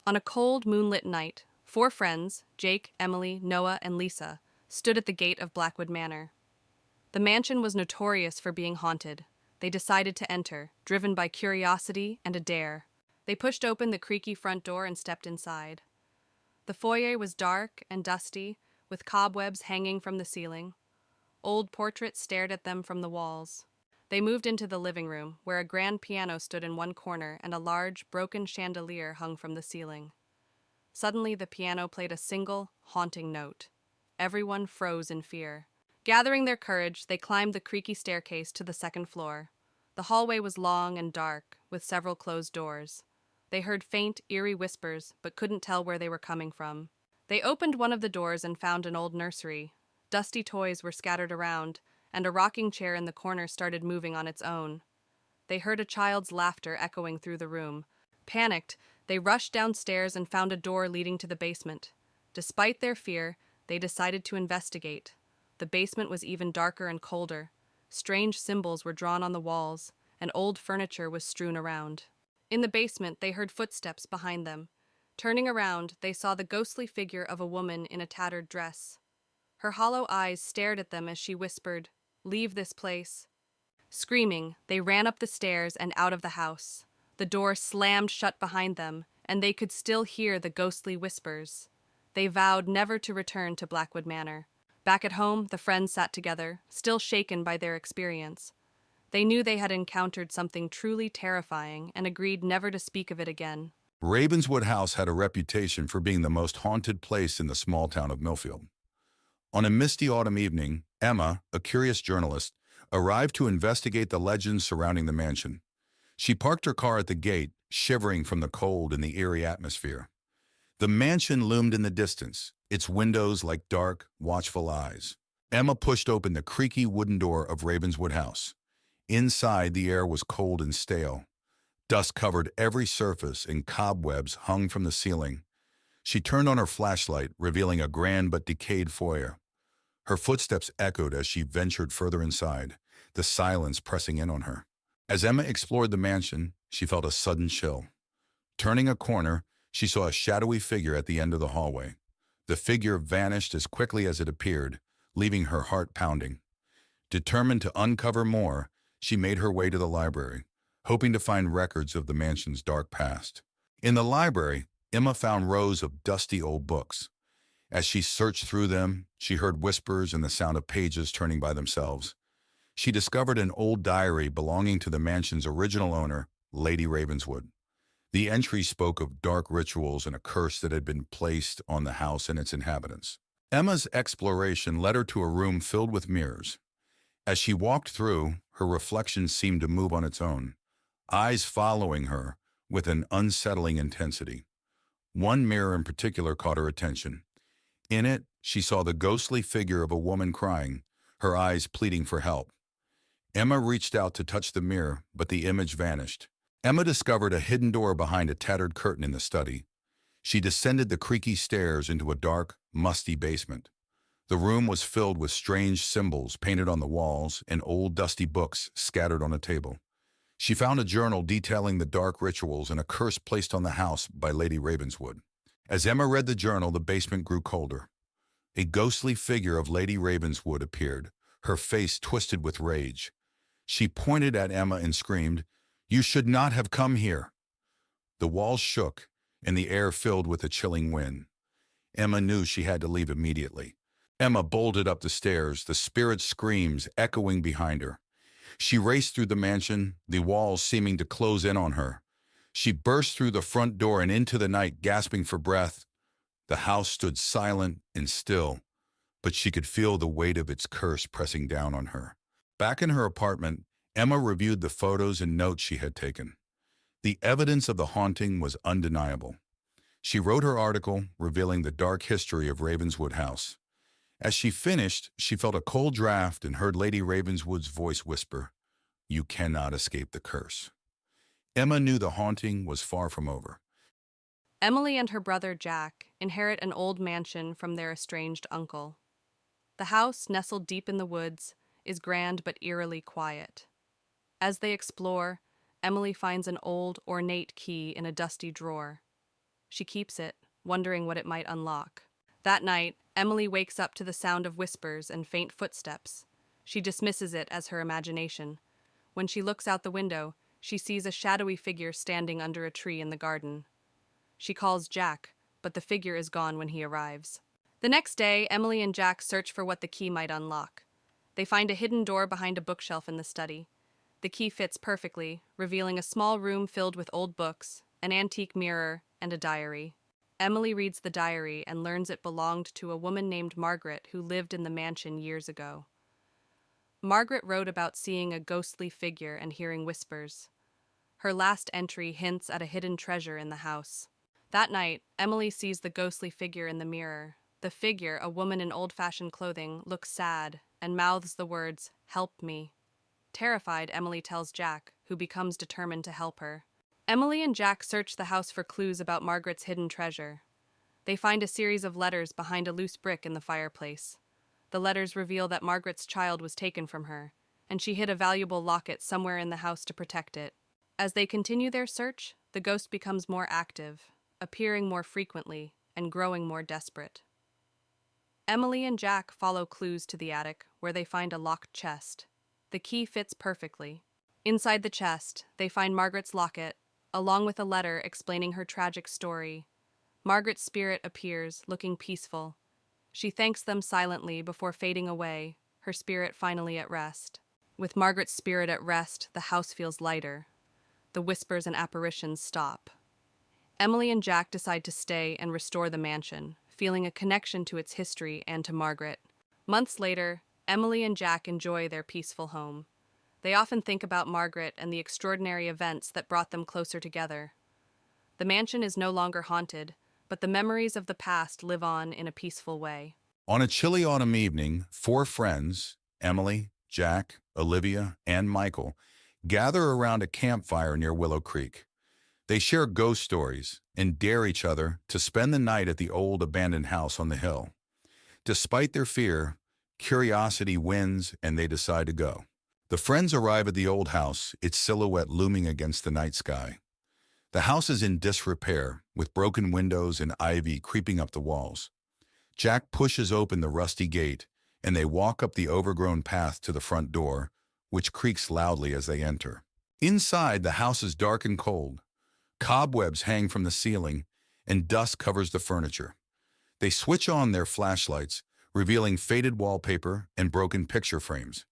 On a cold, moonlit night, four friends, Jake, Emily, Noah, and Lisa, stood at the gate of Blackwood Manor. The mansion was notorious for being haunted. They decided to enter, driven by curiosity and a dare. They pushed open the creaky front door and stepped inside. The foyer was dark and dusty, with cobwebs hanging from the ceiling. Old portraits stared at them from the walls. They moved into the living room, where a grand piano stood in one corner and a large, broken chandelier hung from the ceiling. Suddenly, the piano played a single, haunting note. Everyone froze in fear. Gathering their courage, they climbed the creaky staircase to the second floor. The hallway was long and dark, with several closed doors. They heard faint, eerie whispers, but couldn't tell where they were coming from. They opened one of the doors and found an old nursery. Dusty toys were scattered around, and a rocking chair in the corner started moving on its own. They heard a child's laughter echoing through the room. Panicked, they rushed downstairs and found a door leading to the basement. Despite their fear, they decided to investigate. The basement was even darker and colder. Strange symbols were drawn on the walls, and old furniture was strewn around. In the basement, they heard footsteps behind them. Turning around, they saw the ghostly figure of a woman in a tattered dress. Her hollow eyes stared at them as she whispered, "Leave this place." Screaming, they ran up the stairs and out of the house. The door slammed shut behind them, and they could still hear the ghostly whispers. They vowed never to return to Blackwood Manor. Back at home, the friends sat together, still shaken by their experience. They knew they had encountered something truly terrifying and agreed never to speak of it again. Ravenswood House had a reputation for being the most haunted place in the small town of Milfield. On a misty autumn evening, Emma, a curious journalist, arrived to investigate the legends surrounding the mansion. She parked her car at the gate, shivering from the cold and the eerie atmosphere. The mansion loomed in the distance, its windows like dark, watchful eyes. Emma pushed open the creaky wooden door of Ravenswood House. Inside, the air was cold and stale. Dust covered every surface and cobwebs hung from the ceiling. She turned on her flashlight, revealing a grand but decayed foyer. Her footsteps echoed as she ventured further inside, the silence pressing in on her. As Emma explored the mansion, she felt a sudden chill. Turning a corner, she saw a shadowy figure at the end of the hallway. The figure vanished as quickly as it appeared, leaving her heart pounding. Determined to uncover more, she made her way to the library, hoping to find records of the mansion's dark past. In the library, Emma found rows of dusty old books. As she searched through them, she heard whispers and the sound of pages turning by themselves. She discovered an old diary belonging to the mansion's original owner, Lady Ravenswood. The entry spoke of dark rituals and a curse that had been placed on the house and its inhabitants. Emma's exploration led her to a room filled with mirrors. As she walked through, her reflection seemed to move on its own, eyes following her with an unsettling intensity. One mirror in particular caught her attention. In it, she saw the ghostly figure of a woman crying, her eyes pleading for help. Emma reached out to touch the mirror, but the image vanished. Emma discovered a hidden door behind a tattered curtain in the study. She descended the creaky stairs into a dark, musty basement. The room was filled with strange symbols painted on the walls and old dusty books scattered on a table. She found a journal detailing the dark rituals and a curse placed on the house by Lady Ravenswood. As Emma read the journal, the basement grew colder. A ghostly figure of Lady Ravenswood appeared, her face twisted with rage. She pointed at Emma and screamed, "You should not have come here." The walls shook, and the air filled with a chilling wind. Emma knew she had to leave immediately. Emma bolted up the stairs, the spirit's screams echoing behind her. She raced through the mansion, the walls seeming to close in on her. She burst through the front door and into the night, gasping for breath. The house stood silent and still, but she could feel the weight of its curse pressing down on her. Back in her apartment, Emma reviewed the photos and notes she had taken. The evidence of the haunting was undeniable. She wrote her article, revealing the dark history of Ravenswood House. As she finished, she felt a cold draft and heard Lady Ravenswood's voice whisper, "You cannot escape the curse." Emma knew the haunting was far from over. Emily and her brother Jack inherit an old mansion from their estranged uncle. The house, nestled deep in the woods, is grand but eerily quiet. As they explore, Emily finds an old, ornate key in a dusty drawer. She keeps it, wondering what it might unlock. That night, Emily wakes up to the sound of whispers and faint footsteps. She dismisses it as her imagination. When she looks out the window, she sees a shadowy figure standing under a tree in the garden. She calls Jack, but the figure is gone when he arrives. The next day, Emily and Jack search for what the key might unlock. They find a hidden door behind a bookshelf in the study. The key fits perfectly, revealing a small room filled with old books, an antique mirror, and a diary. Emily reads the diary and learns it belonged to a woman named Margaret who lived in the mansion years ago. Margaret wrote about seeing a ghostly figure and hearing whispers. Her last entry hints at a hidden treasure in the house. That night, Emily sees the ghostly figure in the mirror. The figure, a woman in old-fashioned clothing, looks sad and mouths the words, "Help me." Terrified, Emily tells Jack, who becomes determined to help her. Emily and Jack search the house for clues about Margaret's hidden treasure. They find a series of letters behind a loose brick in the fireplace. The letters reveal that Margaret's child was taken from her, and she hid a valuable locket somewhere in the house to protect it. As they continue their search, the ghost becomes more active, appearing more frequently and growing more desperate. Emily and Jack follow clues to the attic, where they find a locked chest. The key fits perfectly. Inside the chest, they find Margaret's locket, along with a letter explaining her tragic story. Margaret's spirit appears, looking peaceful. She thanks them silently before fading away, her spirit finally at rest. With Margaret's spirit at rest, the house feels lighter. The whispers and apparitions stop. Emily and Jack decide to stay and restore the mansion, feeling a connection to its history and to Margaret. Months later, Emily and Jack enjoy their peaceful home. They often think about Margaret and the extraordinary events that brought them closer together. The mansion is no longer haunted, but the memories of the past live on in a peaceful way. On a chilly autumn evening, four friends, Emily, Jack, Olivia, and Michael, gather around a campfire near Willow Creek. They share ghost stories and dare each other to spend the night at the old abandoned house on the hill. Despite their fear, curiosity wins and they decide to go. The friends arrive at the old house, its silhouette looming against the night sky. The house is in disrepair, with broken windows and ivy creeping up the walls. Jack pushes open the rusty gate, and they walk up the overgrown path to the front door, which creaks loudly as they enter. Inside, the house is dark and cold. Cobwebs hang from the ceiling, and dust covers the furniture. They switch on their flashlights, revealing faded wallpaper and broken picture frames.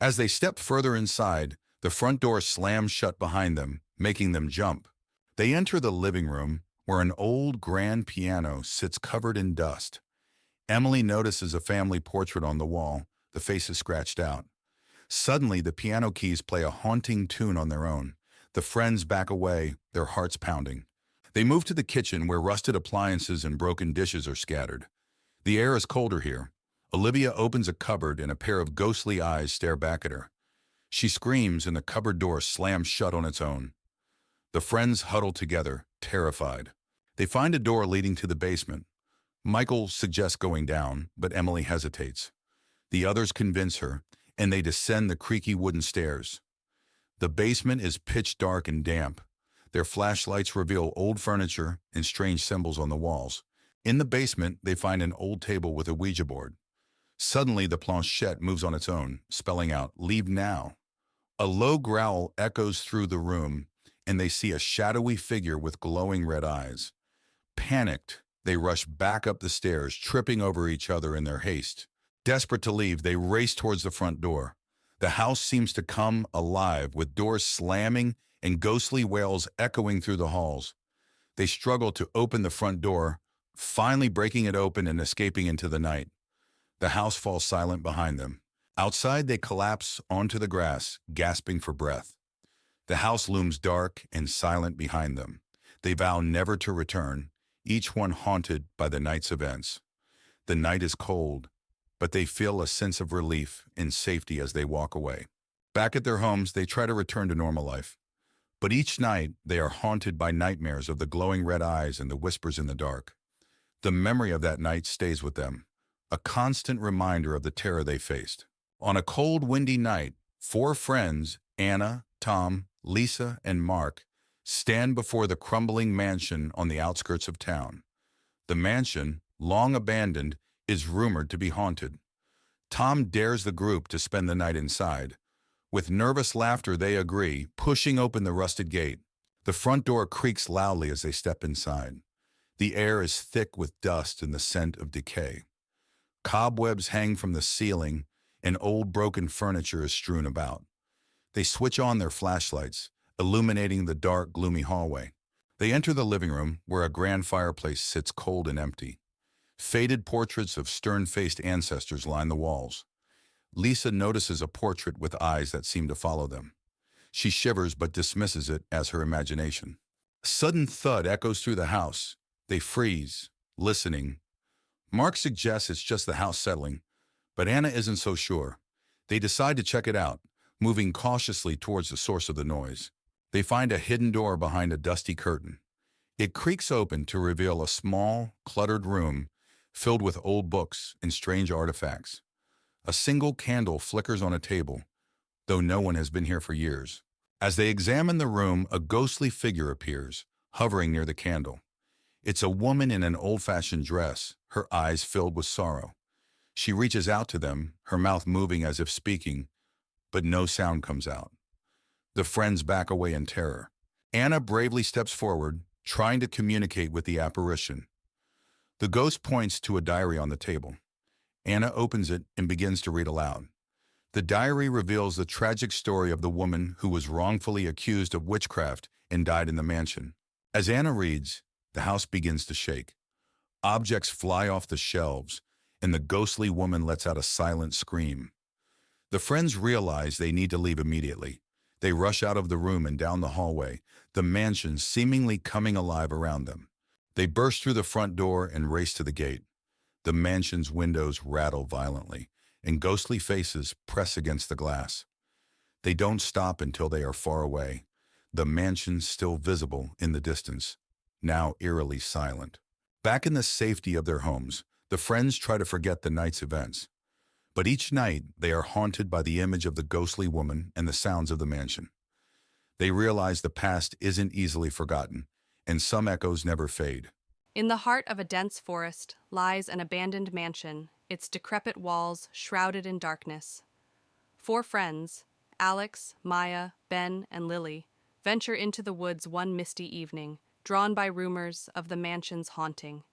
As they step further inside, the front door slams shut behind them, making them jump. They enter the living room, where an old grand piano sits covered in dust. Emily notices a family portrait on the wall, the face is scratched out. Suddenly, the piano keys play a haunting tune on their own. The friends back away, their hearts pounding. They move to the kitchen, where rusted appliances and broken dishes are scattered. The air is colder here. Olivia opens a cupboard and a pair of ghostly eyes stare back at her. She screams and the cupboard door slams shut on its own. The friends huddle together, terrified. They find a door leading to the basement. Michael suggests going down, but Emily hesitates. The others convince her, and they descend the creaky wooden stairs. The basement is pitch dark and damp. Their flashlights reveal old furniture and strange symbols on the walls. In the basement, they find an old table with a Ouija board. Suddenly, the planchette moves on its own, spelling out, "Leave now." A low growl echoes through the room, and they see a shadowy figure with glowing red eyes. Panicked, they rush back up the stairs, tripping over each other in their haste. Desperate to leave, they race towards the front door. The house seems to come alive, with doors slamming and ghostly wails echoing through the halls. They struggle to open the front door, finally breaking it open and escaping into the night. The house falls silent behind them. Outside, they collapse onto the grass, gasping for breath. The house looms dark and silent behind them. They vow never to return, each one haunted by the night's events. The night is cold, but they feel a sense of relief and safety as they walk away. Back at their homes, they try to return to normal life. But each night, they are haunted by nightmares of the glowing red eyes and the whispers in the dark. The memory of that night stays with them, a constant reminder of the terror they faced. On a cold, windy night, four friends, Anna, Tom, Lisa, and Mark, stand before the crumbling mansion on the outskirts of town. The mansion, long abandoned, is rumored to be haunted. Tom dares the group to spend the night inside. With nervous laughter, they agree, pushing open the rusted gate. The front door creaks loudly as they step inside. The air is thick with dust and the scent of decay. Cobwebs hang from the ceiling, and old broken furniture is strewn about. They switch on their flashlights, illuminating the dark, gloomy hallway. They enter the living room, where a grand fireplace sits cold and empty. Faded portraits of stern-faced ancestors line the walls. Lisa notices a portrait with eyes that seem to follow them. She shivers but dismisses it as her imagination. A sudden thud echoes through the house. They freeze, listening. Mark suggests it's just the house settling, but Anna isn't so sure. They decide to check it out, moving cautiously towards the source of the noise. They find a hidden door behind a dusty curtain. It creaks open to reveal a small, cluttered room filled with old books and strange artifacts. A single candle flickers on a table, though no one has been here for years. As they examine the room, a ghostly figure appears, hovering near the candle. It's a woman in an old-fashioned dress, her eyes filled with sorrow. She reaches out to them, her mouth moving as if speaking, but no sound comes out. The friends back away in terror. Anna bravely steps forward, trying to communicate with the apparition. The ghost points to a diary on the table. Anna opens it and begins to read aloud. The diary reveals the tragic story of the woman who was wrongfully accused of witchcraft and died in the mansion. As Anna reads, the house begins to shake. Objects fly off the shelves, and the ghostly woman lets out a silent scream. The friends realize they need to leave immediately. They rush out of the room and down the hallway, the mansion seemingly coming alive around them. They burst through the front door and race to the gate. The mansion's windows rattle violently, and ghostly faces press against the glass. They don't stop until they are far away, the mansion still visible in the distance, now eerily silent. Back in the safety of their homes, the friends try to forget the night's events. But each night, they are haunted by the image of the ghostly woman and the sounds of the mansion. They realize the past isn't easily forgotten, and some echoes never fade. In the heart of a dense forest lies an abandoned mansion, its decrepit walls shrouded in darkness. 4 friends, Alex, Maya, Ben, and Lily, venture into the woods one misty evening, drawn by rumors of the mansion's haunting.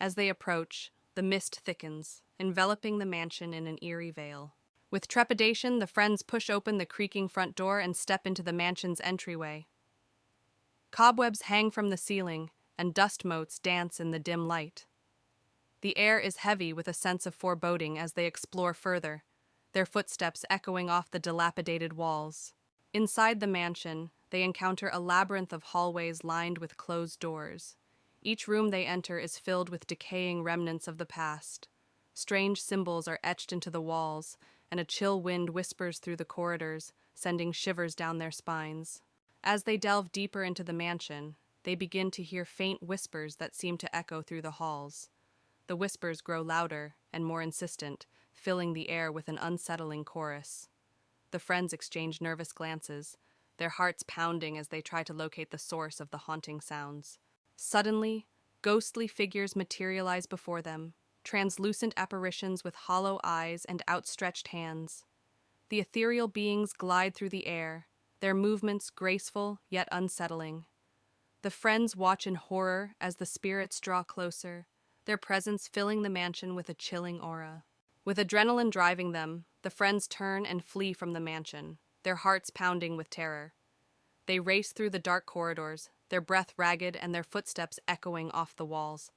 As they approach, the mist thickens, enveloping the mansion in an eerie veil. With trepidation, the friends push open the creaking front door and step into the mansion's entryway. Cobwebs hang from the ceiling, and dust motes dance in the dim light. The air is heavy with a sense of foreboding as they explore further, their footsteps echoing off the dilapidated walls. Inside the mansion, they encounter a labyrinth of hallways lined with closed doors. Each room they enter is filled with decaying remnants of the past. Strange symbols are etched into the walls, and a chill wind whispers through the corridors, sending shivers down their spines. As they delve deeper into the mansion, they begin to hear faint whispers that seem to echo through the halls. The whispers grow louder and more insistent, filling the air with an unsettling chorus. The friends exchange nervous glances, their hearts pounding as they try to locate the source of the haunting sounds. Suddenly, ghostly figures materialize before them, translucent apparitions with hollow eyes and outstretched hands. The ethereal beings glide through the air, their movements graceful yet unsettling. The friends watch in horror as the spirits draw closer, their presence filling the mansion with a chilling aura. With adrenaline driving them, the friends turn and flee from the mansion, their hearts pounding with terror. They race through the dark corridors, their breath ragged and their footsteps echoing off the walls.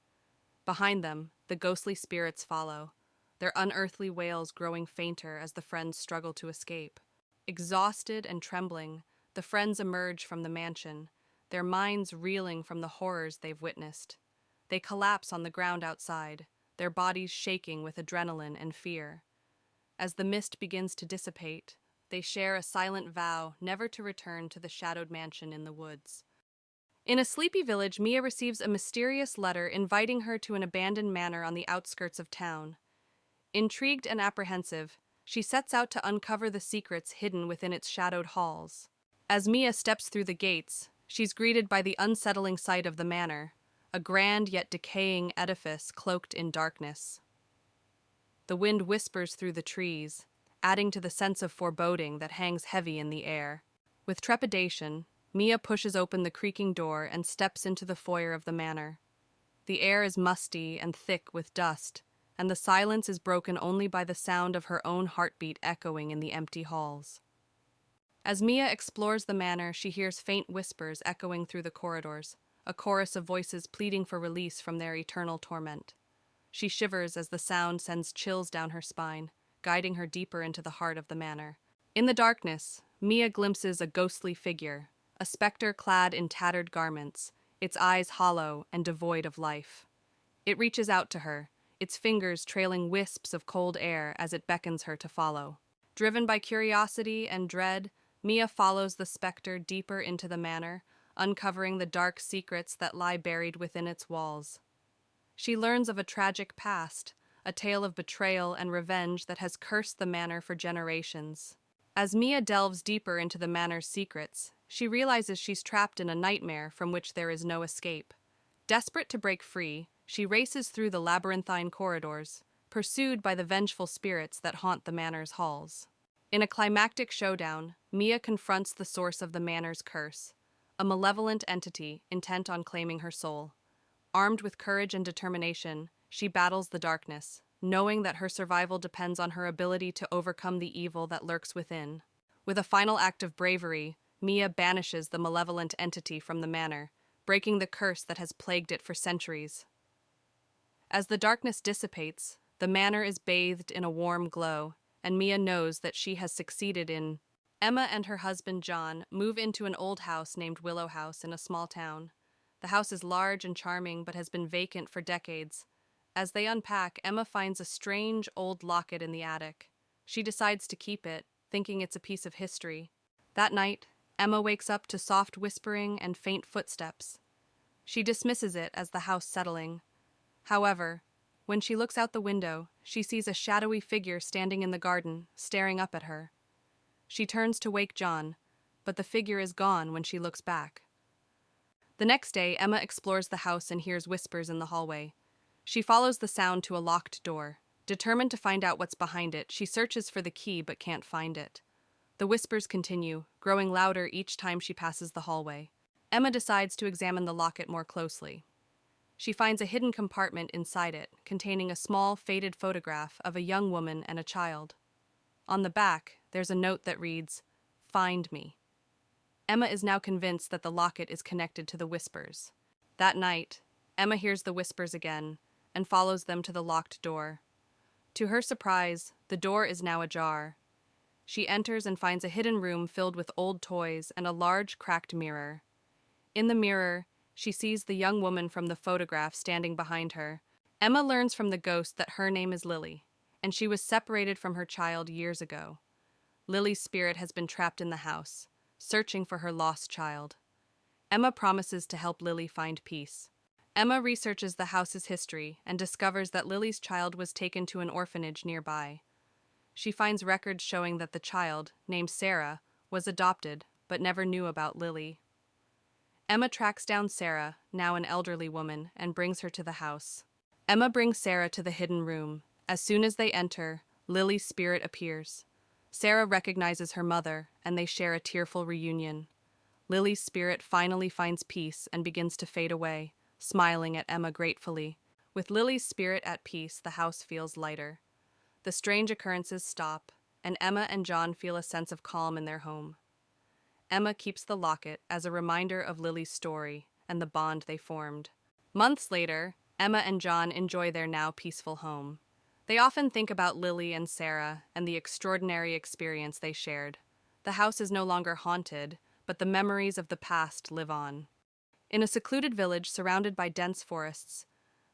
Behind them, the ghostly spirits follow, their unearthly wails growing fainter as the friends struggle to escape. Exhausted and trembling, the friends emerge from the mansion, their minds reeling from the horrors they've witnessed. They collapse on the ground outside, their bodies shaking with adrenaline and fear. As the mist begins to dissipate, they share a silent vow never to return to the shadowed mansion in the woods. In a sleepy village, Mia receives a mysterious letter inviting her to an abandoned manor on the outskirts of town. Intrigued and apprehensive, she sets out to uncover the secrets hidden within its shadowed halls. As Mia steps through the gates, She's greeted by the unsettling sight of the manor, a grand yet decaying edifice cloaked in darkness. The wind whispers through the trees, adding to the sense of foreboding that hangs heavy in the air. With trepidation, Mia pushes open the creaking door and steps into the foyer of the manor. The air is musty and thick with dust, and the silence is broken only by the sound of her own heartbeat echoing in the empty halls. As Mia explores the manor, she hears faint whispers echoing through the corridors, a chorus of voices pleading for release from their eternal torment. She shivers as the sound sends chills down her spine, guiding her deeper into the heart of the manor. In the darkness, Mia glimpses a ghostly figure, a specter clad in tattered garments, its eyes hollow and devoid of life. It reaches out to her, its fingers trailing wisps of cold air as it beckons her to follow. Driven by curiosity and dread, Mia follows the specter deeper into the manor, uncovering the dark secrets that lie buried within its walls. She learns of a tragic past, a tale of betrayal and revenge that has cursed the manor for generations. As Mia delves deeper into the manor's secrets, she realizes she's trapped in a nightmare from which there is no escape. Desperate to break free, she races through the labyrinthine corridors, pursued by the vengeful spirits that haunt the manor's halls. In a climactic showdown, Mia confronts the source of the manor's curse, a malevolent entity intent on claiming her soul. Armed with courage and determination, she battles the darkness, knowing that her survival depends on her ability to overcome the evil that lurks within. With a final act of bravery, Mia banishes the malevolent entity from the manor, breaking the curse that has plagued it for centuries. As the darkness dissipates, the manor is bathed in a warm glow, and Mia knows that she has succeeded in. Emma and her husband John move into an old house named Willow House in a small town. The house is large and charming but has been vacant for decades. As they unpack, Emma finds a strange old locket in the attic. She decides to keep it, thinking it's a piece of history. That night, Emma wakes up to soft whispering and faint footsteps. She dismisses it as the house settling. However, when she looks out the window, she sees a shadowy figure standing in the garden, staring up at her. She turns to wake John, but the figure is gone when she looks back. The next day, Emma explores the house and hears whispers in the hallway. She follows the sound to a locked door. Determined to find out what's behind it, she searches for the key but can't find it. The whispers continue, growing louder each time she passes the hallway. Emma decides to examine the locket more closely. She finds a hidden compartment inside it, containing a small, faded photograph of a young woman and a child. On the back, there's a note that reads, "Find me." Emma is now convinced that the locket is connected to the whispers. That night, Emma hears the whispers again and follows them to the locked door. To her surprise, the door is now ajar. She enters and finds a hidden room filled with old toys and a large, cracked mirror. In the mirror, she sees the young woman from the photograph standing behind her. Emma learns from the ghost that her name is Lily, and she was separated from her child years ago. Lily's spirit has been trapped in the house, searching for her lost child. Emma promises to help Lily find peace. Emma researches the house's history and discovers that Lily's child was taken to an orphanage nearby. She finds records showing that the child, named Sarah, was adopted but never knew about Lily. Emma tracks down Sarah, now an elderly woman, and brings her to the house. Emma brings Sarah to the hidden room. As soon as they enter, Lily's spirit appears. Sarah recognizes her mother, and they share a tearful reunion. Lily's spirit finally finds peace and begins to fade away, smiling at Emma gratefully. With Lily's spirit at peace, the house feels lighter. The strange occurrences stop, and Emma and John feel a sense of calm in their home. Emma keeps the locket as a reminder of Lily's story and the bond they formed. Months later, Emma and John enjoy their now peaceful home. They often think about Lily and Sarah and the extraordinary experience they shared. The house is no longer haunted, but the memories of the past live on. In a secluded village surrounded by dense forests,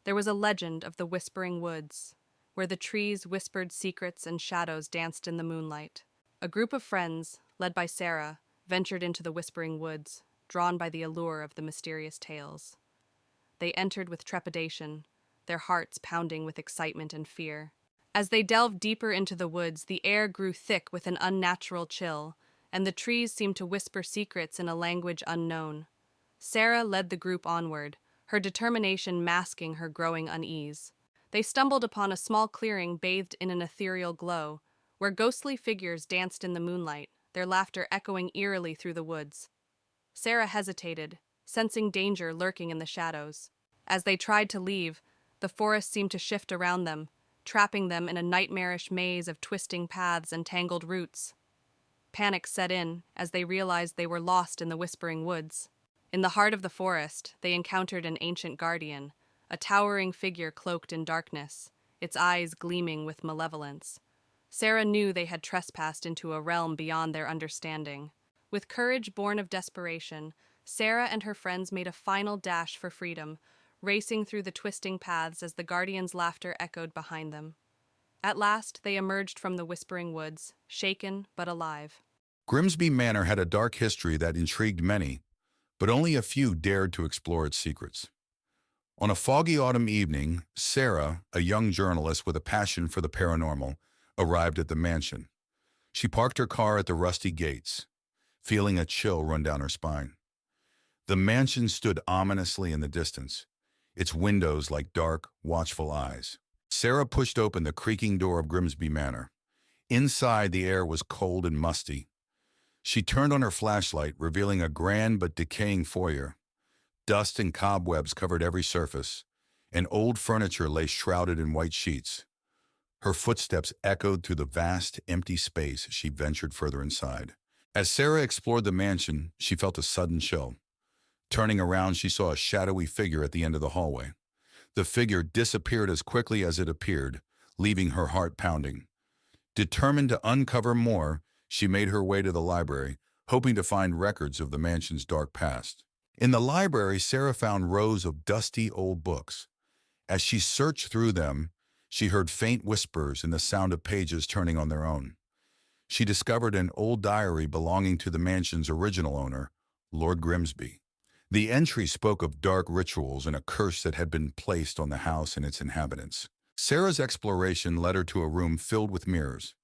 there was a legend of the Whispering Woods, where the trees whispered secrets and shadows danced in the moonlight. A group of friends, led by Sarah, ventured into the Whispering Woods, drawn by the allure of the mysterious tales. They entered with trepidation, their hearts pounding with excitement and fear. As they delved deeper into the woods, the air grew thick with an unnatural chill, and the trees seemed to whisper secrets in a language unknown. Sarah led the group onward, her determination masking her growing unease. They stumbled upon a small clearing bathed in an ethereal glow, where ghostly figures danced in the moonlight, their laughter echoing eerily through the woods. Sarah hesitated, sensing danger lurking in the shadows. As they tried to leave, the forest seemed to shift around them, trapping them in a nightmarish maze of twisting paths and tangled roots. Panic set in as they realized they were lost in the whispering woods. In the heart of the forest, they encountered an ancient guardian, a towering figure cloaked in darkness, its eyes gleaming with malevolence. Sarah knew they had trespassed into a realm beyond their understanding. With courage born of desperation, Sarah and her friends made a final dash for freedom, racing through the twisting paths as the guardian's laughter echoed behind them. At last, they emerged from the whispering woods, shaken but alive. Grimsby Manor had a dark history that intrigued many, but only a few dared to explore its secrets. On a foggy autumn evening, Sarah, a young journalist with a passion for the paranormal, arrived at the mansion. She parked her car at the rusty gates, feeling a chill run down her spine. The mansion stood ominously in the distance, its windows like dark, watchful eyes. Sarah pushed open the creaking door of Grimsby Manor. Inside, the air was cold and musty. She turned on her flashlight, revealing a grand but decaying foyer. Dust and cobwebs covered every surface, and old furniture lay shrouded in white sheets. Her footsteps echoed through the vast, empty space as she ventured further inside. As Sarah explored the mansion, she felt a sudden chill. Turning around, she saw a shadowy figure at the end of the hallway. The figure disappeared as quickly as it appeared, leaving her heart pounding. Determined to uncover more, she made her way to the library, hoping to find records of the mansion's dark past. In the library, Sarah found rows of dusty old books. As she searched through them, she heard faint whispers and the sound of pages turning on their own. She discovered an old diary belonging to the mansion's original owner, Lord Grimsby. The entry spoke of dark rituals and a curse that had been placed on the house and its inhabitants. Sarah's exploration led her to a room filled with mirrors.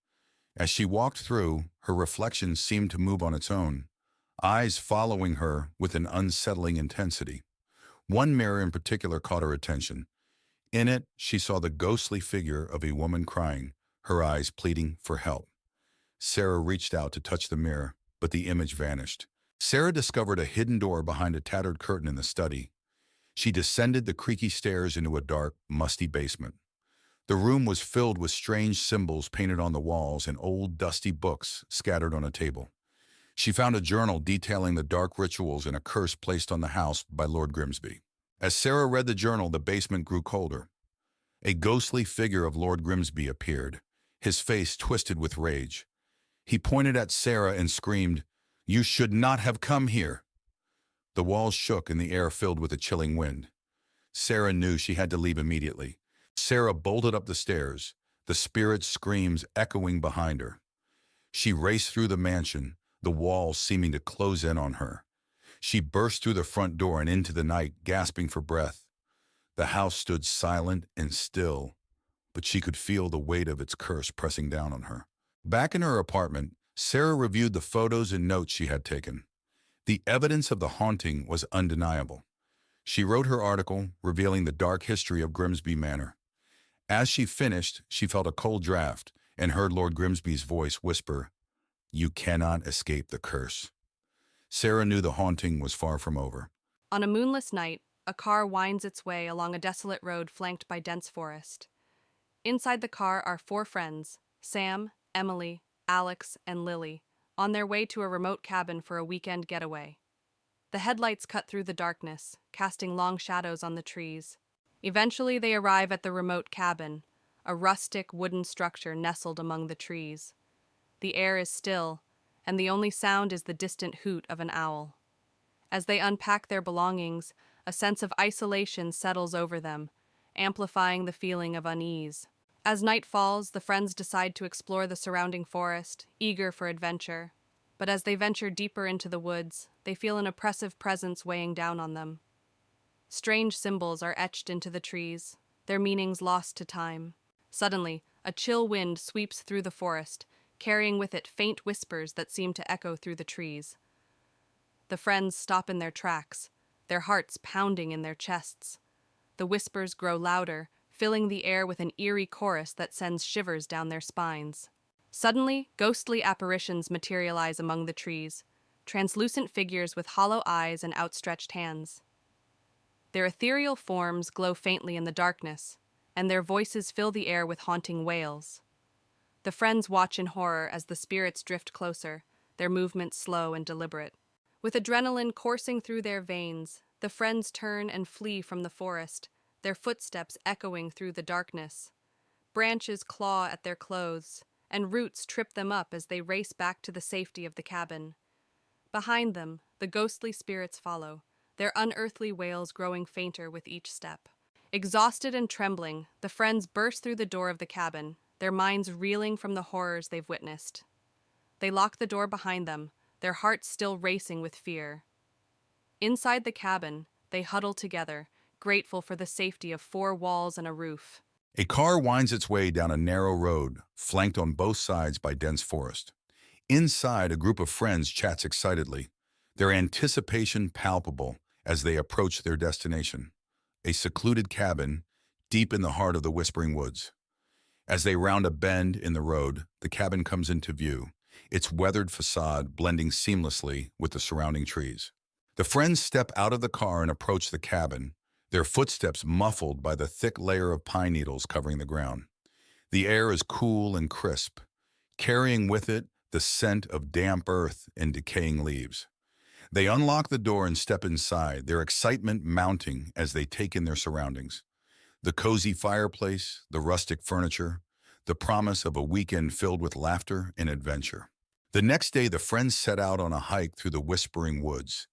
As she walked through, her reflection seemed to move on its own, eyes following her with an unsettling intensity. One mirror in particular caught her attention. In it, she saw the ghostly figure of a woman crying, her eyes pleading for help. Sarah reached out to touch the mirror, but the image vanished. Sarah discovered a hidden door behind a tattered curtain in the study. She descended the creaky stairs into a dark, musty basement. The room was filled with strange symbols painted on the walls and old, dusty books scattered on a table. She found a journal detailing the dark rituals and a curse placed on the house by Lord Grimsby. As Sarah read the journal, the basement grew colder. A ghostly figure of Lord Grimsby appeared, his face twisted with rage. He pointed at Sarah and screamed, "You should not have come here!" The walls shook and the air filled with a chilling wind. Sarah knew she had to leave immediately. Sarah bolted up the stairs, the spirit's screams echoing behind her. She raced through the mansion, the walls seeming to close in on her. She burst through the front door and into the night, gasping for breath. The house stood silent and still, but she could feel the weight of its curse pressing down on her. Back in her apartment, Sarah reviewed the photos and notes she had taken. The evidence of the haunting was undeniable. She wrote her article, revealing the dark history of Grimsby Manor. As she finished, she felt a cold draft and heard Lord Grimsby's voice whisper, "You cannot escape the curse." Sarah knew the haunting was far from over. On a moonless night, a car winds its way along a desolate road flanked by dense forest. Inside the car are four friends, Sam, Emily, Alex, and Lily, on their way to a remote cabin for a weekend getaway. The headlights cut through the darkness, casting long shadows on the trees. Eventually, they arrive at the remote cabin, a rustic wooden structure nestled among the trees. The air is still, and the only sound is the distant hoot of an owl. As they unpack their belongings, a sense of isolation settles over them, amplifying the feeling of unease. As night falls, the friends decide to explore the surrounding forest, eager for adventure. But as they venture deeper into the woods, they feel an oppressive presence weighing down on them. Strange symbols are etched into the trees, their meanings lost to time. Suddenly, a chill wind sweeps through the forest, carrying with it faint whispers that seem to echo through the trees. The friends stop in their tracks, their hearts pounding in their chests. The whispers grow louder, filling the air with an eerie chorus that sends shivers down their spines. Suddenly, ghostly apparitions materialize among the trees, translucent figures with hollow eyes and outstretched hands. Their ethereal forms glow faintly in the darkness, and their voices fill the air with haunting wails. The friends watch in horror as the spirits drift closer, their movements slow and deliberate. With adrenaline coursing through their veins, the friends turn and flee from the forest, their footsteps echoing through the darkness. Branches claw at their clothes, and roots trip them up as they race back to the safety of the cabin. Behind them, the ghostly spirits follow, their unearthly wails growing fainter with each step. Exhausted and trembling, the friends burst through the door of the cabin, their minds reeling from the horrors they've witnessed. They lock the door behind them, their hearts still racing with fear. Inside the cabin, they huddle together, grateful for the safety of four walls and a roof. A car winds its way down a narrow road, flanked on both sides by dense forest. Inside, a group of friends chats excitedly, their anticipation palpable as they approach their destination, a secluded cabin deep in the heart of the Whispering Woods. As they round a bend in the road, the cabin comes into view, its weathered facade blending seamlessly with the surrounding trees. The friends step out of the car and approach the cabin, their footsteps muffled by the thick layer of pine needles covering the ground. The air is cool and crisp, carrying with it the scent of damp earth and decaying leaves. They unlock the door and step inside, their excitement mounting as they take in their surroundings. The cozy fireplace, the rustic furniture, the promise of a weekend filled with laughter and adventure. The next day, the friends set out on a hike through the Whispering Woods,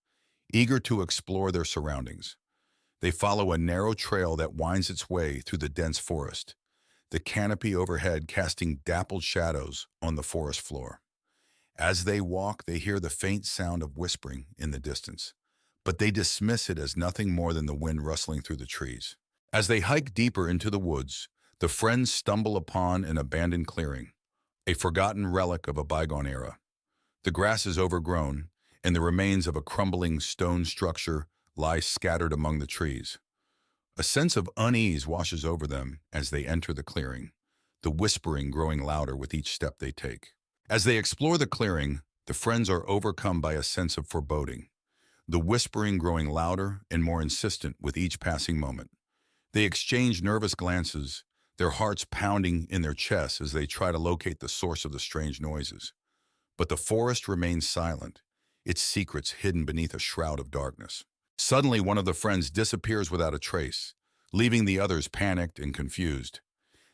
eager to explore their surroundings. They follow a narrow trail that winds its way through the dense forest, the canopy overhead casting dappled shadows on the forest floor. As they walk, they hear the faint sound of whispering in the distance, but they dismiss it as nothing more than the wind rustling through the trees. As they hike deeper into the woods, the friends stumble upon an abandoned clearing, a forgotten relic of a bygone era. The grass is overgrown, and the remains of a crumbling stone structure lie scattered among the trees. A sense of unease washes over them as they enter the clearing, the whispering growing louder with each step they take. As they explore the clearing, the friends are overcome by a sense of foreboding, the whispering growing louder and more insistent with each passing moment. They exchange nervous glances, their hearts pounding in their chests as they try to locate the source of the strange noises. But the forest remains silent, its secrets hidden beneath a shroud of darkness. Suddenly, one of the friends disappears without a trace, leaving the others panicked and confused.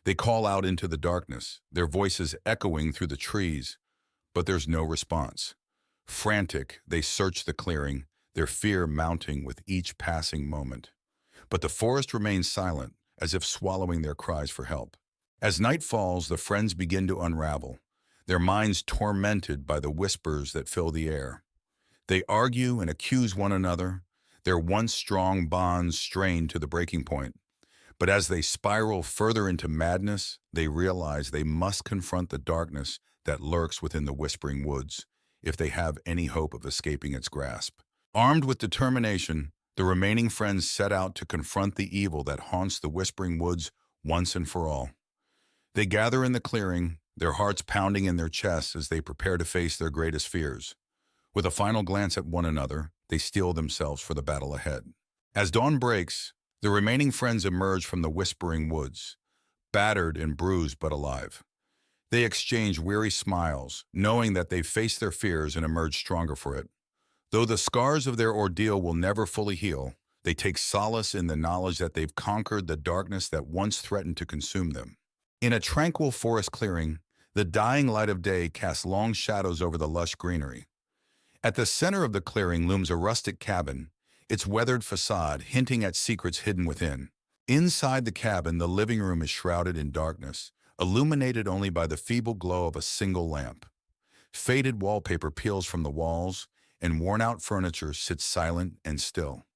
They call out into the darkness, their voices echoing through the trees, but there's no response. Frantic, they search the clearing, their fear mounting with each passing moment. But the forest remains silent, as if swallowing their cries for help. As night falls, the friends begin to unravel, their minds tormented by the whispers that fill the air. They argue and accuse one another, their once strong bonds strained to the breaking point. But as they spiral further into madness, they realize they must confront the darkness that lurks within the Whispering Woods if they have any hope of escaping its grasp. Armed with determination, the remaining friends set out to confront the evil that haunts the Whispering Woods once and for all. They gather in the clearing, their hearts pounding in their chests as they prepare to face their greatest fears. With a final glance at one another, they steel themselves for the battle ahead. As dawn breaks, the remaining friends emerge from the Whispering Woods, battered and bruised but alive. They exchange weary smiles, knowing that they've faced their fears and emerged stronger for it. Though the scars of their ordeal will never fully heal, they take solace in the knowledge that they've conquered the darkness that once threatened to consume them. In a tranquil forest clearing, the dying light of day casts long shadows over the lush greenery. At the center of the clearing looms a rustic cabin, its weathered facade hinting at secrets hidden within. Inside the cabin, the living room is shrouded in darkness, illuminated only by the feeble glow of a single lamp. Faded wallpaper peels from the walls, and worn-out furniture sits silent and still.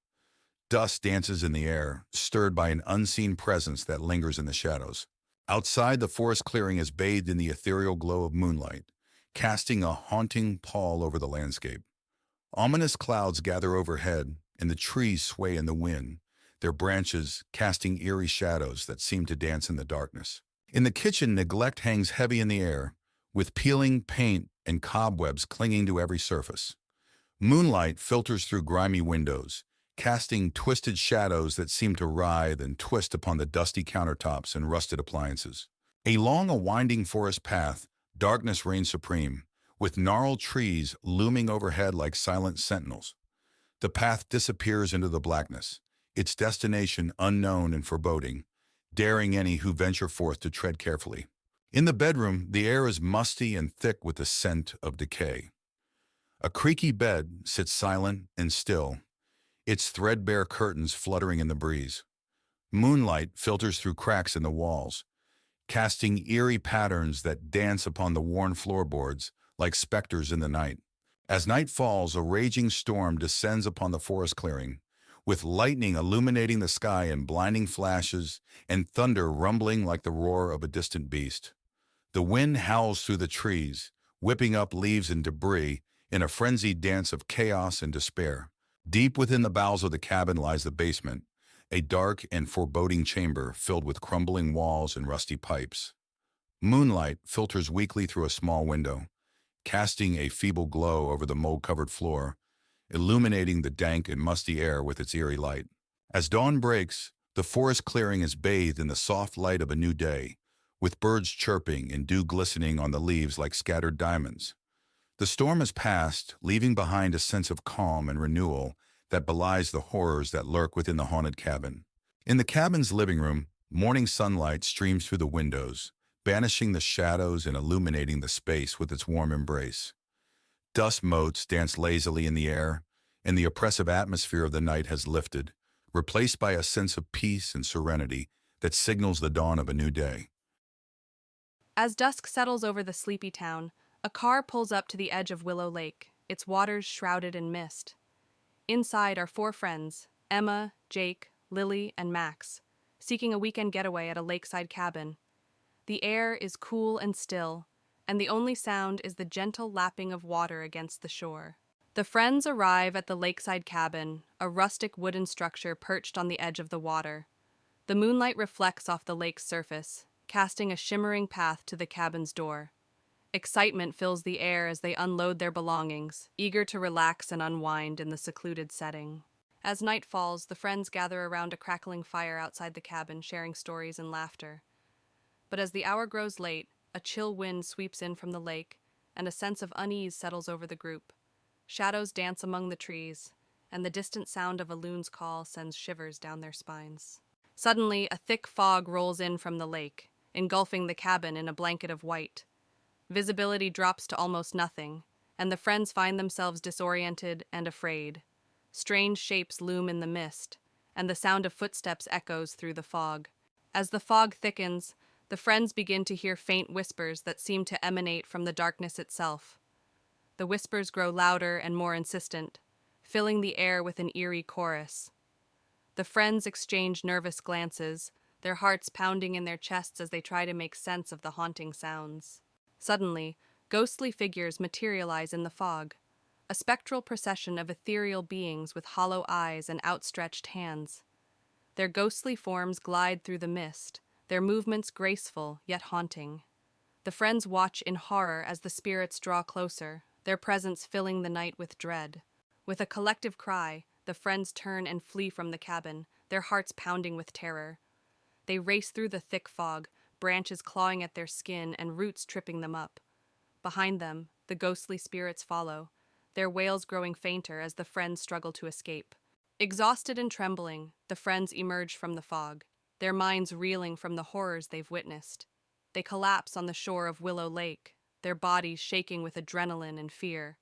Dust dances in the air, stirred by an unseen presence that lingers in the shadows. Outside, the forest clearing is bathed in the ethereal glow of moonlight, casting a haunting pall over the landscape. Ominous clouds gather overhead, and the trees sway in the wind, their branches casting eerie shadows that seem to dance in the darkness. In the kitchen, neglect hangs heavy in the air, with peeling paint and cobwebs clinging to every surface. Moonlight filters through grimy windows, casting twisted shadows that seem to writhe and twist upon the dusty countertops and rusted appliances. Along a winding forest path, darkness reigns supreme, with gnarled trees looming overhead like silent sentinels. The path disappears into the blackness, its destination unknown and foreboding, daring any who venture forth to tread carefully. In the bedroom, the air is musty and thick with the scent of decay. A creaky bed sits silent and still, its threadbare curtains fluttering in the breeze. Moonlight filters through cracks in the walls, casting eerie patterns that dance upon the worn floorboards like specters in the night. As night falls, a raging storm descends upon the forest clearing, with lightning illuminating the sky in blinding flashes and thunder rumbling like the roar of a distant beast. The wind howls through the trees, whipping up leaves and debris in a frenzied dance of chaos and despair. Deep within the bowels of the cabin lies the basement, a dark and foreboding chamber filled with crumbling walls and rusty pipes. Moonlight filters weakly through a small window, casting a feeble glow over the mold-covered floor, illuminating the dank and musty air with its eerie light. As dawn breaks, the forest clearing is bathed in the soft light of a new day, with birds chirping and dew glistening on the leaves like scattered diamonds. The storm has passed, leaving behind a sense of calm and renewal that belies the horrors that lurk within the haunted cabin. In the cabin's living room, morning sunlight streams through the windows, banishing the shadows and illuminating the space with its warm embrace. Dust motes dance lazily in the air, and the oppressive atmosphere of the night has lifted, replaced by a sense of peace and serenity that signals the dawn of a new day. As dusk settles over the sleepy town, a car pulls up to the edge of Willow Lake, its waters shrouded in mist. Inside are four friends, Emma, Jake, Lily, and Max, seeking a weekend getaway at a lakeside cabin. The air is cool and still, and the only sound is the gentle lapping of water against the shore. The friends arrive at the lakeside cabin, a rustic wooden structure perched on the edge of the water. The moonlight reflects off the lake's surface, casting a shimmering path to the cabin's door. Excitement fills the air as they unload their belongings, eager to relax and unwind in the secluded setting. As night falls, the friends gather around a crackling fire outside the cabin, sharing stories and laughter. But as the hour grows late, a chill wind sweeps in from the lake, and a sense of unease settles over the group. Shadows dance among the trees, and the distant sound of a loon's call sends shivers down their spines. Suddenly, a thick fog rolls in from the lake, engulfing the cabin in a blanket of white. Visibility drops to almost nothing, and the friends find themselves disoriented and afraid. Strange shapes loom in the mist, and the sound of footsteps echoes through the fog. As the fog thickens, the friends begin to hear faint whispers that seem to emanate from the darkness itself. The whispers grow louder and more insistent, filling the air with an eerie chorus. The friends exchange nervous glances, their hearts pounding in their chests as they try to make sense of the haunting sounds. Suddenly, ghostly figures materialize in the fog, a spectral procession of ethereal beings with hollow eyes and outstretched hands. Their ghostly forms glide through the mist, their movements graceful yet haunting. The friends watch in horror as the spirits draw closer, their presence filling the night with dread. With a collective cry, the friends turn and flee from the cabin, their hearts pounding with terror. They race through the thick fog, branches clawing at their skin and roots tripping them up. Behind them, the ghostly spirits follow, their wails growing fainter as the friends struggle to escape. Exhausted and trembling, the friends emerge from the fog, their minds reeling from the horrors they've witnessed. They collapse on the shore of Willow Lake, their bodies shaking with adrenaline and fear.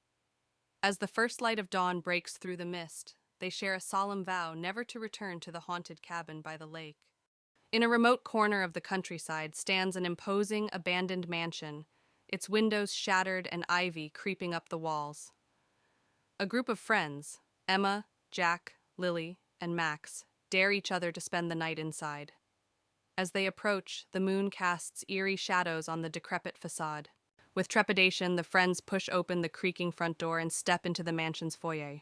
As the first light of dawn breaks through the mist, they share a solemn vow never to return to the haunted cabin by the lake. In a remote corner of the countryside stands an imposing, abandoned mansion, its windows shattered and ivy creeping up the walls. A group of friends, Emma, Jack, Lily, and Max, dare each other to spend the night inside. As they approach, the moon casts eerie shadows on the decrepit facade. With trepidation, the friends push open the creaking front door and step into the mansion's foyer.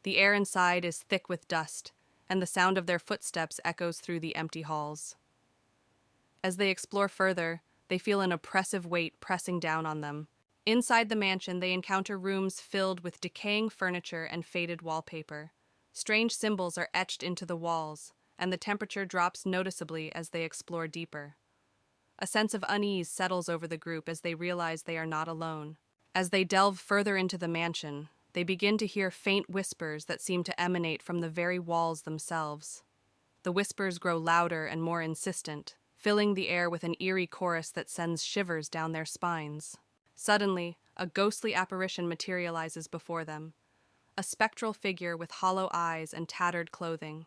The air inside is thick with dust, and the sound of their footsteps echoes through the empty halls. As they explore further, they feel an oppressive weight pressing down on them. Inside the mansion, they encounter rooms filled with decaying furniture and faded wallpaper. Strange symbols are etched into the walls, and the temperature drops noticeably as they explore deeper. A sense of unease settles over the group as they realize they are not alone. As they delve further into the mansion, they begin to hear faint whispers that seem to emanate from the very walls themselves. The whispers grow louder and more insistent, filling the air with an eerie chorus that sends shivers down their spines. Suddenly, a ghostly apparition materializes before them, a spectral figure with hollow eyes and tattered clothing.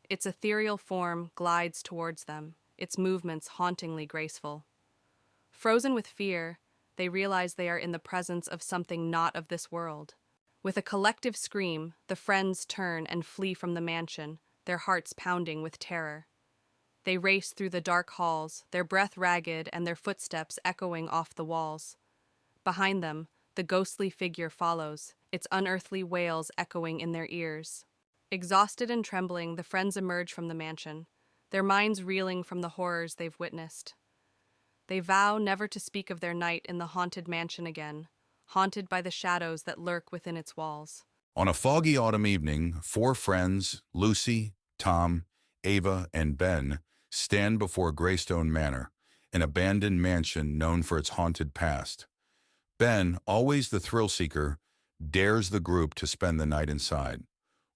Its ethereal form glides towards them, its movements hauntingly graceful. Frozen with fear, they realize they are in the presence of something not of this world. With a collective scream, the friends turn and flee from the mansion, their hearts pounding with terror. They race through the dark halls, their breath ragged and their footsteps echoing off the walls. Behind them, the ghostly figure follows, its unearthly wails echoing in their ears. Exhausted and trembling, the friends emerge from the mansion, their minds reeling from the horrors they've witnessed. They vow never to speak of their night in the haunted mansion again, haunted by the shadows that lurk within its walls. On a foggy autumn evening, four friends, Lucy, Tom, Ava, and Ben, stand before Greystone Manor, an abandoned mansion known for its haunted past. Ben, always the thrill-seeker, dares the group to spend the night inside.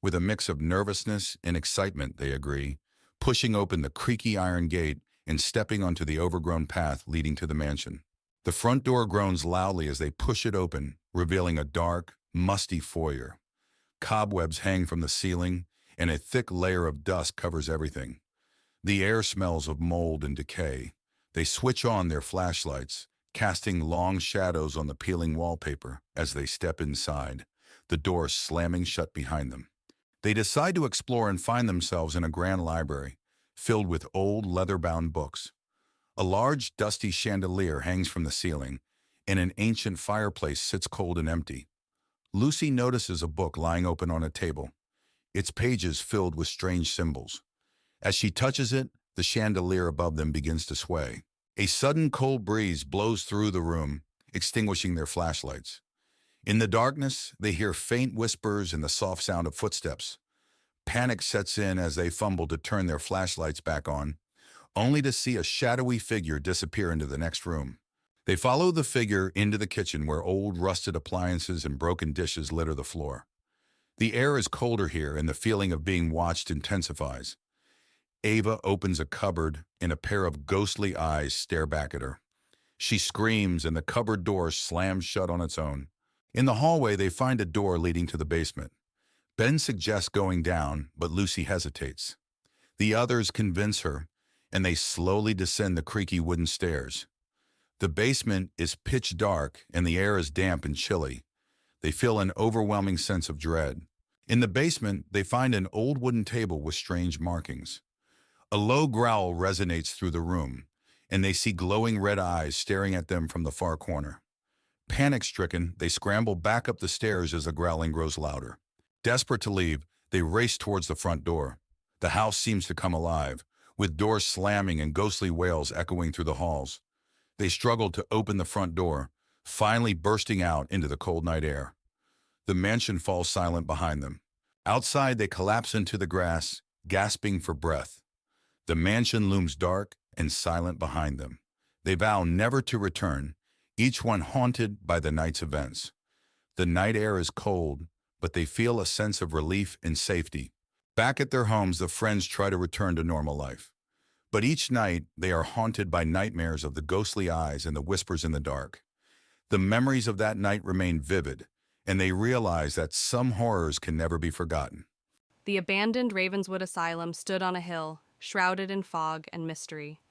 With a mix of nervousness and excitement, they agree, pushing open the creaky iron gate and stepping onto the overgrown path leading to the mansion. The front door groans loudly as they push it open, revealing a dark, musty foyer. Cobwebs hang from the ceiling, and a thick layer of dust covers everything. The air smells of mold and decay. They switch on their flashlights, casting long shadows on the peeling wallpaper as they step inside, the door slamming shut behind them. They decide to explore and find themselves in a grand library, filled with old leather-bound books. A large, dusty chandelier hangs from the ceiling, and an ancient fireplace sits cold and empty. Lucy notices a book lying open on a table, its pages filled with strange symbols. As she touches it, the chandelier above them begins to sway. A sudden cold breeze blows through the room, extinguishing their flashlights. In the darkness, they hear faint whispers and the soft sound of footsteps. Panic sets in as they fumble to turn their flashlights back on, only to see a shadowy figure disappear into the next room. They follow the figure into the kitchen where old rusted appliances and broken dishes litter the floor. The air is colder here and the feeling of being watched intensifies. Ava opens a cupboard and a pair of ghostly eyes stare back at her. She screams and the cupboard door slams shut on its own. In the hallway, they find a door leading to the basement. Ben suggests going down, but Lucy hesitates. The others convince her, and they slowly descend the creaky wooden stairs. The basement is pitch dark and the air is damp and chilly. They feel an overwhelming sense of dread. In the basement, they find an old wooden table with strange markings. A low growl resonates through the room, and they see glowing red eyes staring at them from the far corner. Panic-stricken, they scramble back up the stairs as the growling grows louder. Desperate to leave, they race towards the front door. The house seems to come alive, with doors slamming and ghostly wails echoing through the halls. They struggle to open the front door, finally bursting out into the cold night air. The mansion falls silent behind them. Outside, they collapse into the grass, gasping for breath. The mansion looms dark and silent behind them. They vow never to return, each one haunted by the night's events. The night air is cold, but they feel a sense of relief and safety. Back at their homes, the friends try to return to normal life. But each night, they are haunted by nightmares of the ghostly eyes and the whispers in the dark. The memories of that night remain vivid, and they realize that some horrors can never be forgotten. The abandoned Ravenswood Asylum stood on a hill, shrouded in fog and mystery.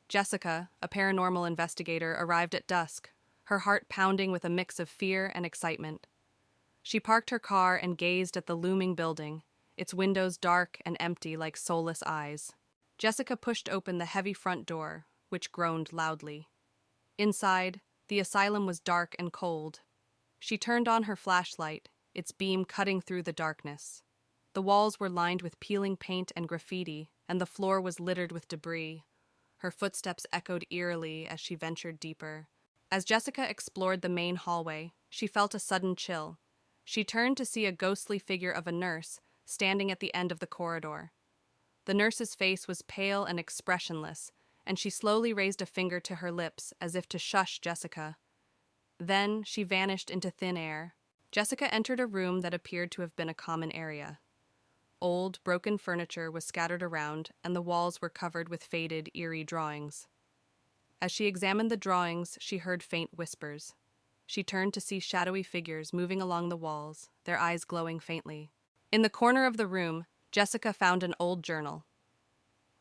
Jessica, a paranormal investigator, arrived at dusk, her heart pounding with a mix of fear and excitement. She parked her car and gazed at the looming building, its windows dark and empty like soulless eyes. Jessica pushed open the heavy front door, which groaned loudly. Inside, the asylum was dark and cold. She turned on her flashlight, its beam cutting through the darkness. The walls were lined with peeling paint and graffiti, and the floor was littered with debris. Her footsteps echoed eerily as she ventured deeper. As Jessica explored the main hallway, she felt a sudden chill. She turned to see a ghostly figure of a nurse standing at the end of the corridor. The nurse's face was pale and expressionless, and she slowly raised a finger to her lips as if to shush Jessica. Then she vanished into thin air. Jessica entered a room that appeared to have been a common area. Old, broken furniture was scattered around, and the walls were covered with faded, eerie drawings. As she examined the drawings, she heard faint whispers. She turned to see shadowy figures moving along the walls, their eyes glowing faintly. In the corner of the room, Jessica found an old journal.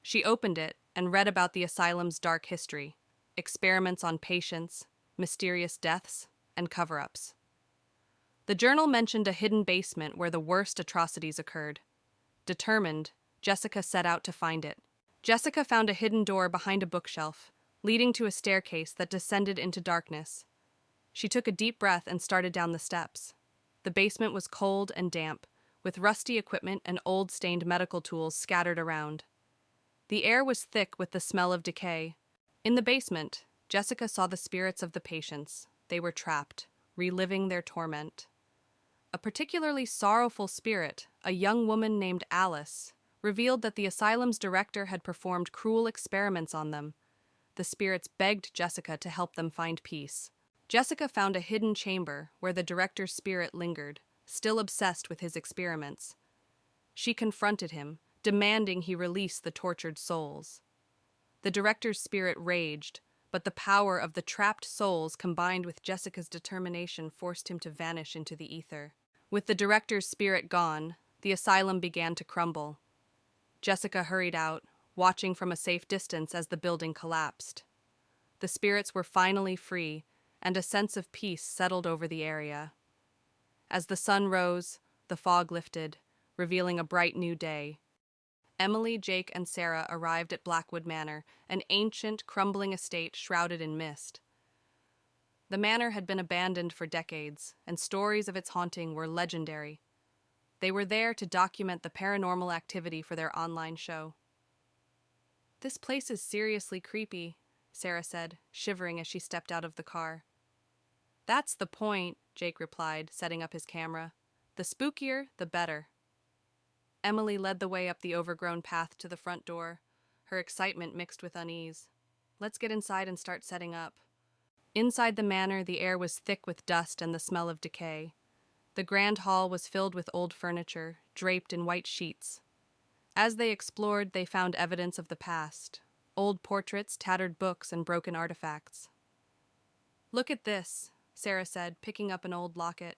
She opened it and read about the asylum's dark history, experiments on patients, mysterious deaths, and cover-ups. The journal mentioned a hidden basement where the worst atrocities occurred. Determined, Jessica set out to find it. Jessica found a hidden door behind a bookshelf, leading to a staircase that descended into darkness. She took a deep breath and started down the steps. The basement was cold and damp, with rusty equipment and old stained medical tools scattered around. The air was thick with the smell of decay. In the basement, Jessica saw the spirits of the patients. They were trapped, reliving their torment. A particularly sorrowful spirit, a young woman named Alice, revealed that the asylum's director had performed cruel experiments on them. The spirits begged Jessica to help them find peace. Jessica found a hidden chamber where the director's spirit lingered, still obsessed with his experiments. She confronted him, demanding he release the tortured souls. The director's spirit raged, but the power of the trapped souls combined with Jessica's determination forced him to vanish into the ether. With the director's spirit gone, the asylum began to crumble. Jessica hurried out, watching from a safe distance as the building collapsed. The spirits were finally free, and a sense of peace settled over the area. As the sun rose, the fog lifted, revealing a bright new day. Emily, Jake, and Sarah arrived at Blackwood Manor, an ancient, crumbling estate shrouded in mist. The manor had been abandoned for decades, and stories of its haunting were legendary. They were there to document the paranormal activity for their online show. "This place is seriously creepy," Sarah said, shivering as she stepped out of the car. "That's the point," Jake replied, setting up his camera. "The spookier, the better." Emily led the way up the overgrown path to the front door, her excitement mixed with unease. "Let's get inside and start setting up." Inside the manor, the air was thick with dust and the smell of decay. The grand hall was filled with old furniture, draped in white sheets. As they explored, they found evidence of the past: old portraits, tattered books, and broken artifacts. "Look at this," Sarah said, picking up an old locket.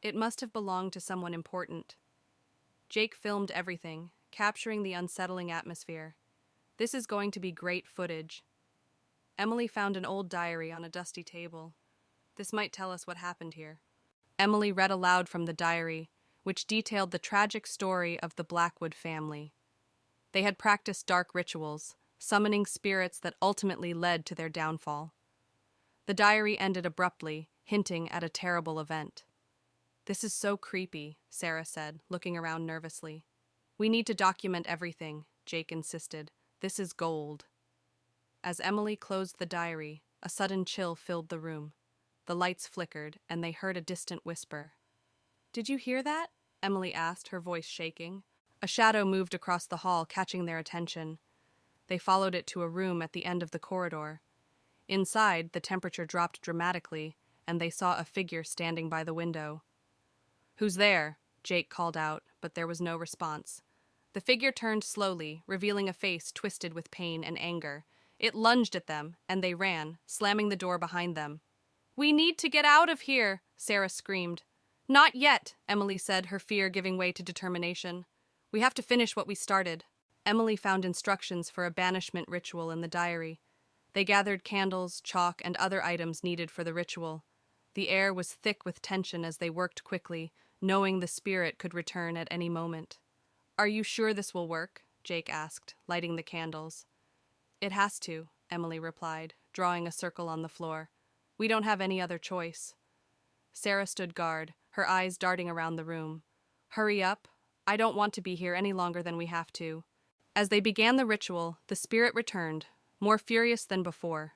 "It must have belonged to someone important." Jake filmed everything, capturing the unsettling atmosphere. "This is going to be great footage." Emily found an old diary on a dusty table. "This might tell us what happened here." Emily read aloud from the diary, which detailed the tragic story of the Blackwood family. They had practiced dark rituals, summoning spirits that ultimately led to their downfall. The diary ended abruptly, hinting at a terrible event. "This is so creepy," Sarah said, looking around nervously. "We need to document everything," Jake insisted. "This is gold." As Emily closed the diary, a sudden chill filled the room. The lights flickered, and they heard a distant whisper. "Did you hear that?" Emily asked, her voice shaking. A shadow moved across the hall, catching their attention. They followed it to a room at the end of the corridor. Inside, the temperature dropped dramatically, and they saw a figure standing by the window. "Who's there?" Jake called out, but there was no response. The figure turned slowly, revealing a face twisted with pain and anger. It lunged at them, and they ran, slamming the door behind them. "We need to get out of here," Sarah screamed. "Not yet," Emily said, her fear giving way to determination. "We have to finish what we started." Emily found instructions for a banishment ritual in the diary. They gathered candles, chalk, and other items needed for the ritual. The air was thick with tension as they worked quickly, knowing the spirit could return at any moment. "Are you sure this will work?" Jake asked, lighting the candles. "It has to," Emily replied, drawing a circle on the floor. "We don't have any other choice." Sarah stood guard, her eyes darting around the room. Hurry up. I don't want to be here any longer than we have to. As they began the ritual, the spirit returned, more furious than before.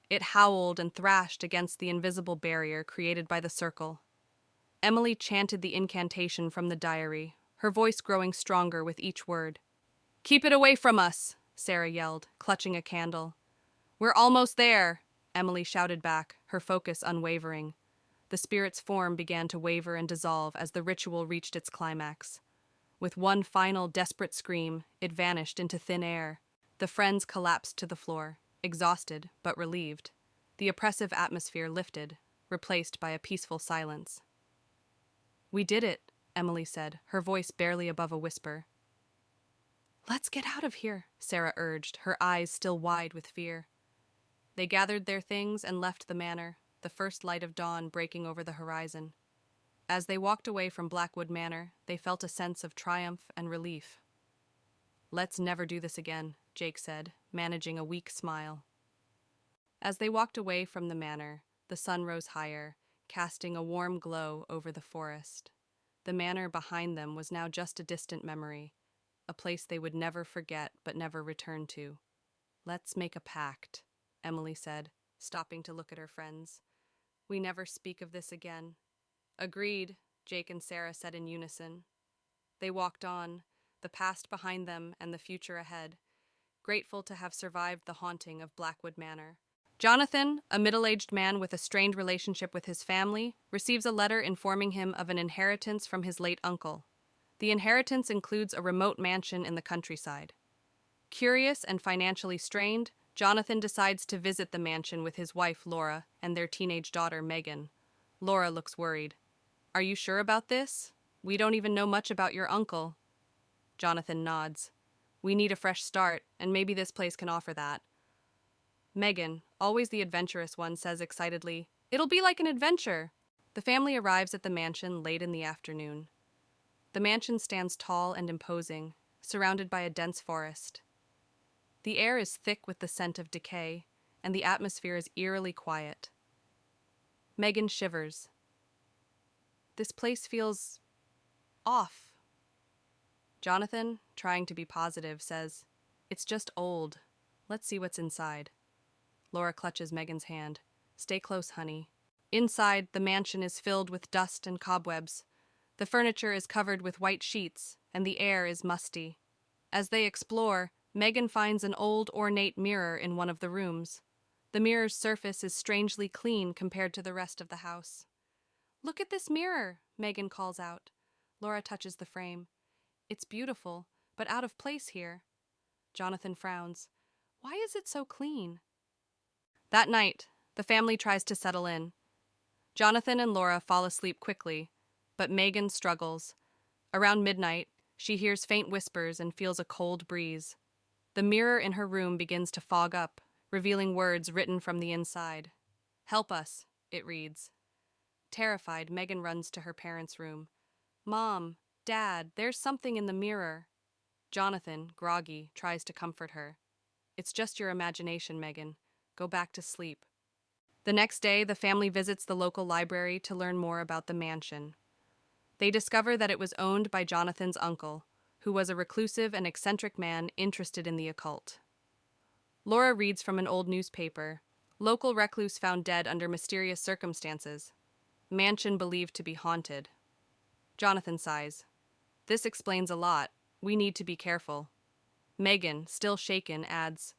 It howled and thrashed against the invisible barrier created by the circle. Emily chanted the incantation from the diary, her voice growing stronger with each word. "Keep it away from us," Sarah yelled, clutching a candle. "We're almost there," Emily shouted back, her focus unwavering. The spirit's form began to waver and dissolve as the ritual reached its climax. With one final desperate scream, it vanished into thin air. The friends collapsed to the floor, exhausted but relieved. The oppressive atmosphere lifted, replaced by a peaceful silence. "We did it," Emily said, her voice barely above a whisper. "Let's get out of here," Sarah urged, her eyes still wide with fear. They gathered their things and left the manor, the first light of dawn breaking over the horizon. As they walked away from Blackwood Manor, they felt a sense of triumph and relief. "Let's never do this again," Jake said, managing a weak smile. As they walked away from the manor, the sun rose higher, casting a warm glow over the forest. The manor behind them was now just a distant memory, a place they would never forget but never return to. "Let's make a pact," Emily said, stopping to look at her friends. "We never speak of this again." "Agreed," Jake and Sarah said in unison. They walked on, the past behind them and the future ahead, grateful to have survived the haunting of Blackwood Manor. Jonathan, a middle-aged man with a strained relationship with his family, receives a letter informing him of an inheritance from his late uncle. The inheritance includes a remote mansion in the countryside. Curious and financially strained, Jonathan decides to visit the mansion with his wife, Laura, and their teenage daughter, Megan. Laura looks worried. "Are you sure about this? We don't even know much about your uncle." Jonathan nods. "We need a fresh start, and maybe this place can offer that." Megan, always the adventurous one, says excitedly, "It'll be like an adventure." The family arrives at the mansion late in the afternoon. The mansion stands tall and imposing, surrounded by a dense forest. The air is thick with the scent of decay, and the atmosphere is eerily quiet. Megan shivers. This place feels off. Jonathan, trying to be positive, says, "It's just old. Let's see what's inside." Laura clutches Megan's hand. "Stay close, honey." Inside, the mansion is filled with dust and cobwebs. The furniture is covered with white sheets, and the air is musty. As they explore, Megan finds an old, ornate mirror in one of the rooms. The mirror's surface is strangely clean compared to the rest of the house. "Look at this mirror," Megan calls out. Laura touches the frame. "It's beautiful, but out of place here." Jonathan frowns. "Why is it so clean?" That night, the family tries to settle in. Jonathan and Laura fall asleep quickly, but Megan struggles. Around midnight, she hears faint whispers and feels a cold breeze. The mirror in her room begins to fog up, revealing words written from the inside. "Help us," it reads. Terrified, Megan runs to her parents' room. "Mom, Dad, there's something in the mirror." Jonathan, groggy, tries to comfort her. "It's just your imagination, Megan. Go back to sleep." The next day, the family visits the local library to learn more about the mansion. They discover that it was owned by Jonathan's uncle, who was a reclusive and eccentric man interested in the occult. Laura reads from an old newspaper. Local recluse found dead under mysterious circumstances. Mansion believed to be haunted. Jonathan sighs. "This explains a lot. We need to be careful." Megan, still shaken, adds,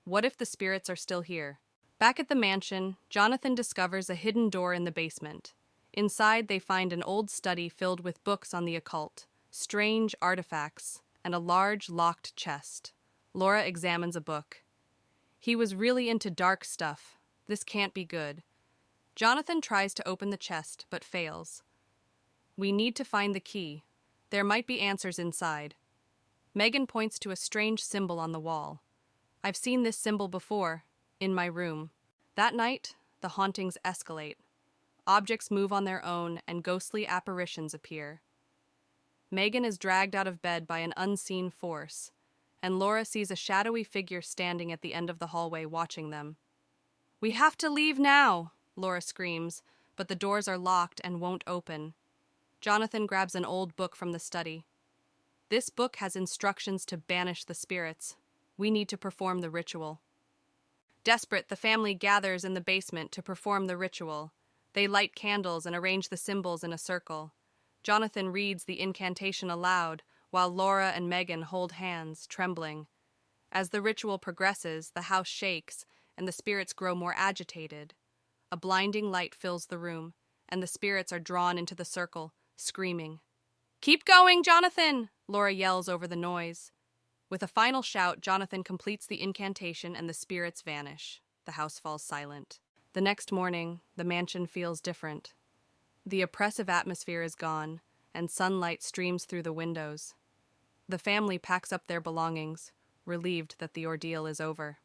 "What if the spirits are still here?" Back at the mansion, Jonathan discovers a hidden door in the basement. Inside, they find an old study filled with books on the occult, strange artifacts, and a large, locked chest. Laura examines a book. "He was really into dark stuff. This can't be good." Jonathan tries to open the chest, but fails. "We need to find the key. There might be answers inside." Megan points to a strange symbol on the wall. "I've seen this symbol before, in my room." That night, the hauntings escalate. Objects move on their own, and ghostly apparitions appear. Megan is dragged out of bed by an unseen force, and Laura sees a shadowy figure standing at the end of the hallway watching them. "We have to leave now," Laura screams, but the doors are locked and won't open. Jonathan grabs an old book from the study. This book has instructions to banish the spirits. We need to perform the ritual. Desperate, the family gathers in the basement to perform the ritual. They light candles and arrange the symbols in a circle. Jonathan reads the incantation aloud, while Laura and Megan hold hands, trembling. As the ritual progresses, the house shakes, and the spirits grow more agitated. A blinding light fills the room, and the spirits are drawn into the circle, screaming. "Keep going, Jonathan!" Laura yells over the noise. With a final shout, Jonathan completes the incantation and the spirits vanish. The house falls silent. The next morning, the mansion feels different. The oppressive atmosphere is gone, and sunlight streams through the windows. The family packs up their belongings, relieved that the ordeal is over.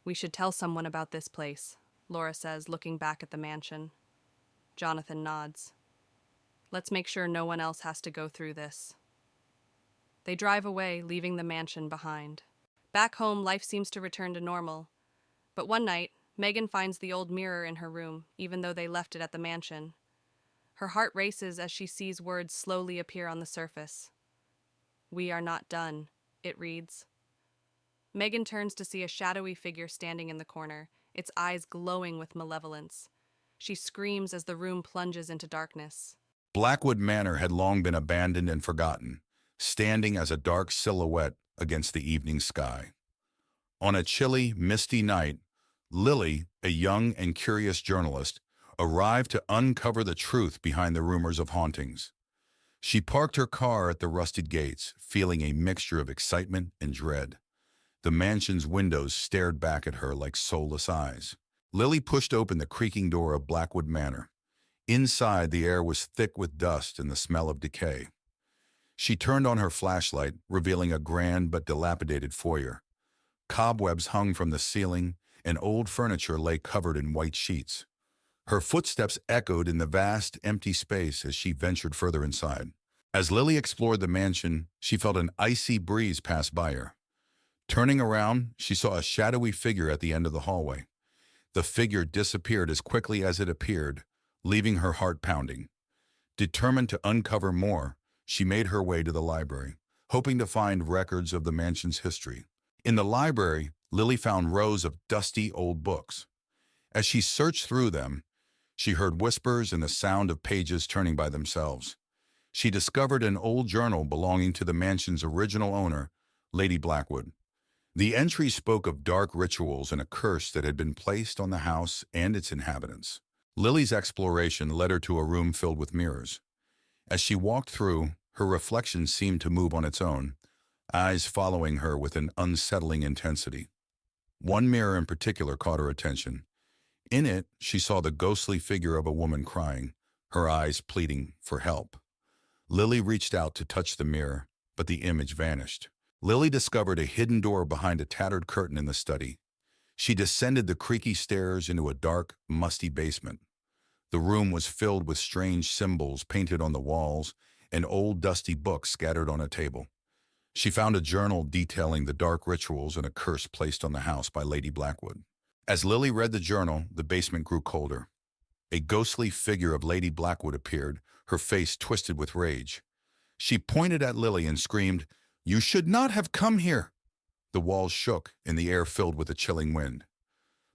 "We should tell someone about this place," Laura says, looking back at the mansion. Jonathan nods. "Let's make sure no one else has to go through this." They drive away, leaving the mansion behind. Back home, life seems to return to normal. But one night, Megan finds the old mirror in her room, even though they left it at the mansion. Her heart races as she sees words slowly appear on the surface. "We are not done," it reads. Megan turns to see a shadowy figure standing in the corner, its eyes glowing with malevolence. She screams as the room plunges into darkness. Blackwood Manor had long been abandoned and forgotten, standing as a dark silhouette against the evening sky. On a chilly, misty night, Lily, a young and curious journalist, arrived to uncover the truth behind the rumors of hauntings. She parked her car at the rusted gates, feeling a mixture of excitement and dread. The mansion's windows stared back at her like soulless eyes. Lily pushed open the creaking door of Blackwood Manor. Inside, the air was thick with dust and the smell of decay. She turned on her flashlight, revealing a grand but dilapidated foyer. Cobwebs hung from the ceiling, and old furniture lay covered in white sheets. Her footsteps echoed in the vast, empty space as she ventured further inside. As Lily explored the mansion, she felt an icy breeze pass by her. Turning around, she saw a shadowy figure at the end of the hallway. The figure disappeared as quickly as it appeared, leaving her heart pounding. Determined to uncover more, she made her way to the library, hoping to find records of the mansion's history. In the library, Lily found rows of dusty old books. As she searched through them, she heard whispers and the sound of pages turning by themselves. She discovered an old journal belonging to the mansion's original owner, Lady Blackwood. The entry spoke of dark rituals and a curse that had been placed on the house and its inhabitants. Lily's exploration led her to a room filled with mirrors. As she walked through, her reflection seemed to move on its own, eyes following her with an unsettling intensity. One mirror in particular caught her attention. In it, she saw the ghostly figure of a woman crying, her eyes pleading for help. Lily reached out to touch the mirror, but the image vanished. Lily discovered a hidden door behind a tattered curtain in the study. She descended the creaky stairs into a dark, musty basement. The room was filled with strange symbols painted on the walls and old dusty books scattered on a table. She found a journal detailing the dark rituals and a curse placed on the house by Lady Blackwood. As Lily read the journal, the basement grew colder. A ghostly figure of Lady Blackwood appeared, her face twisted with rage. She pointed at Lily and screamed, "You should not have come here!" The walls shook and the air filled with a chilling wind.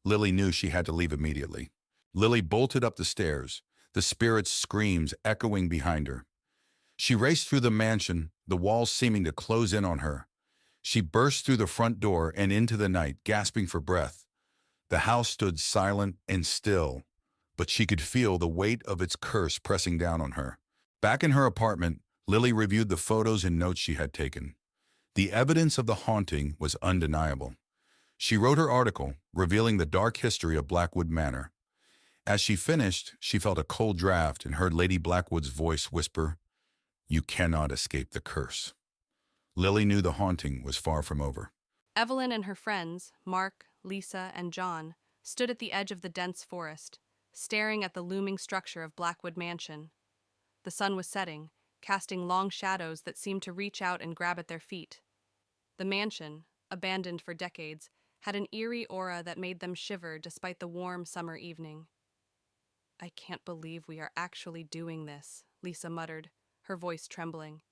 Lily knew she had to leave immediately. Lily bolted up the stairs, the spirit's screams echoing behind her. She raced through the mansion, the walls seeming to close in on her. She burst through the front door and into the night, gasping for breath. The house stood silent and still, but she could feel the weight of its curse pressing down on her. Back in her apartment, Lily reviewed the photos and notes she had taken. The evidence of the haunting was undeniable. She wrote her article, revealing the dark history of Blackwood Manor. As she finished, she felt a cold draft and heard Lady Blackwood's voice whisper, "You cannot escape the curse." Lily knew the haunting was far from over. Evelyn and her friends, Mark, Lisa, and John, stood at the edge of the dense forest, staring at the looming structure of Blackwood Mansion. The sun was setting, casting long shadows that seemed to reach out and grab at their feet. The mansion, abandoned for decades, had an eerie aura that made them shiver despite the warm summer evening. "I can't believe we are actually doing this," Lisa muttered, her voice trembling.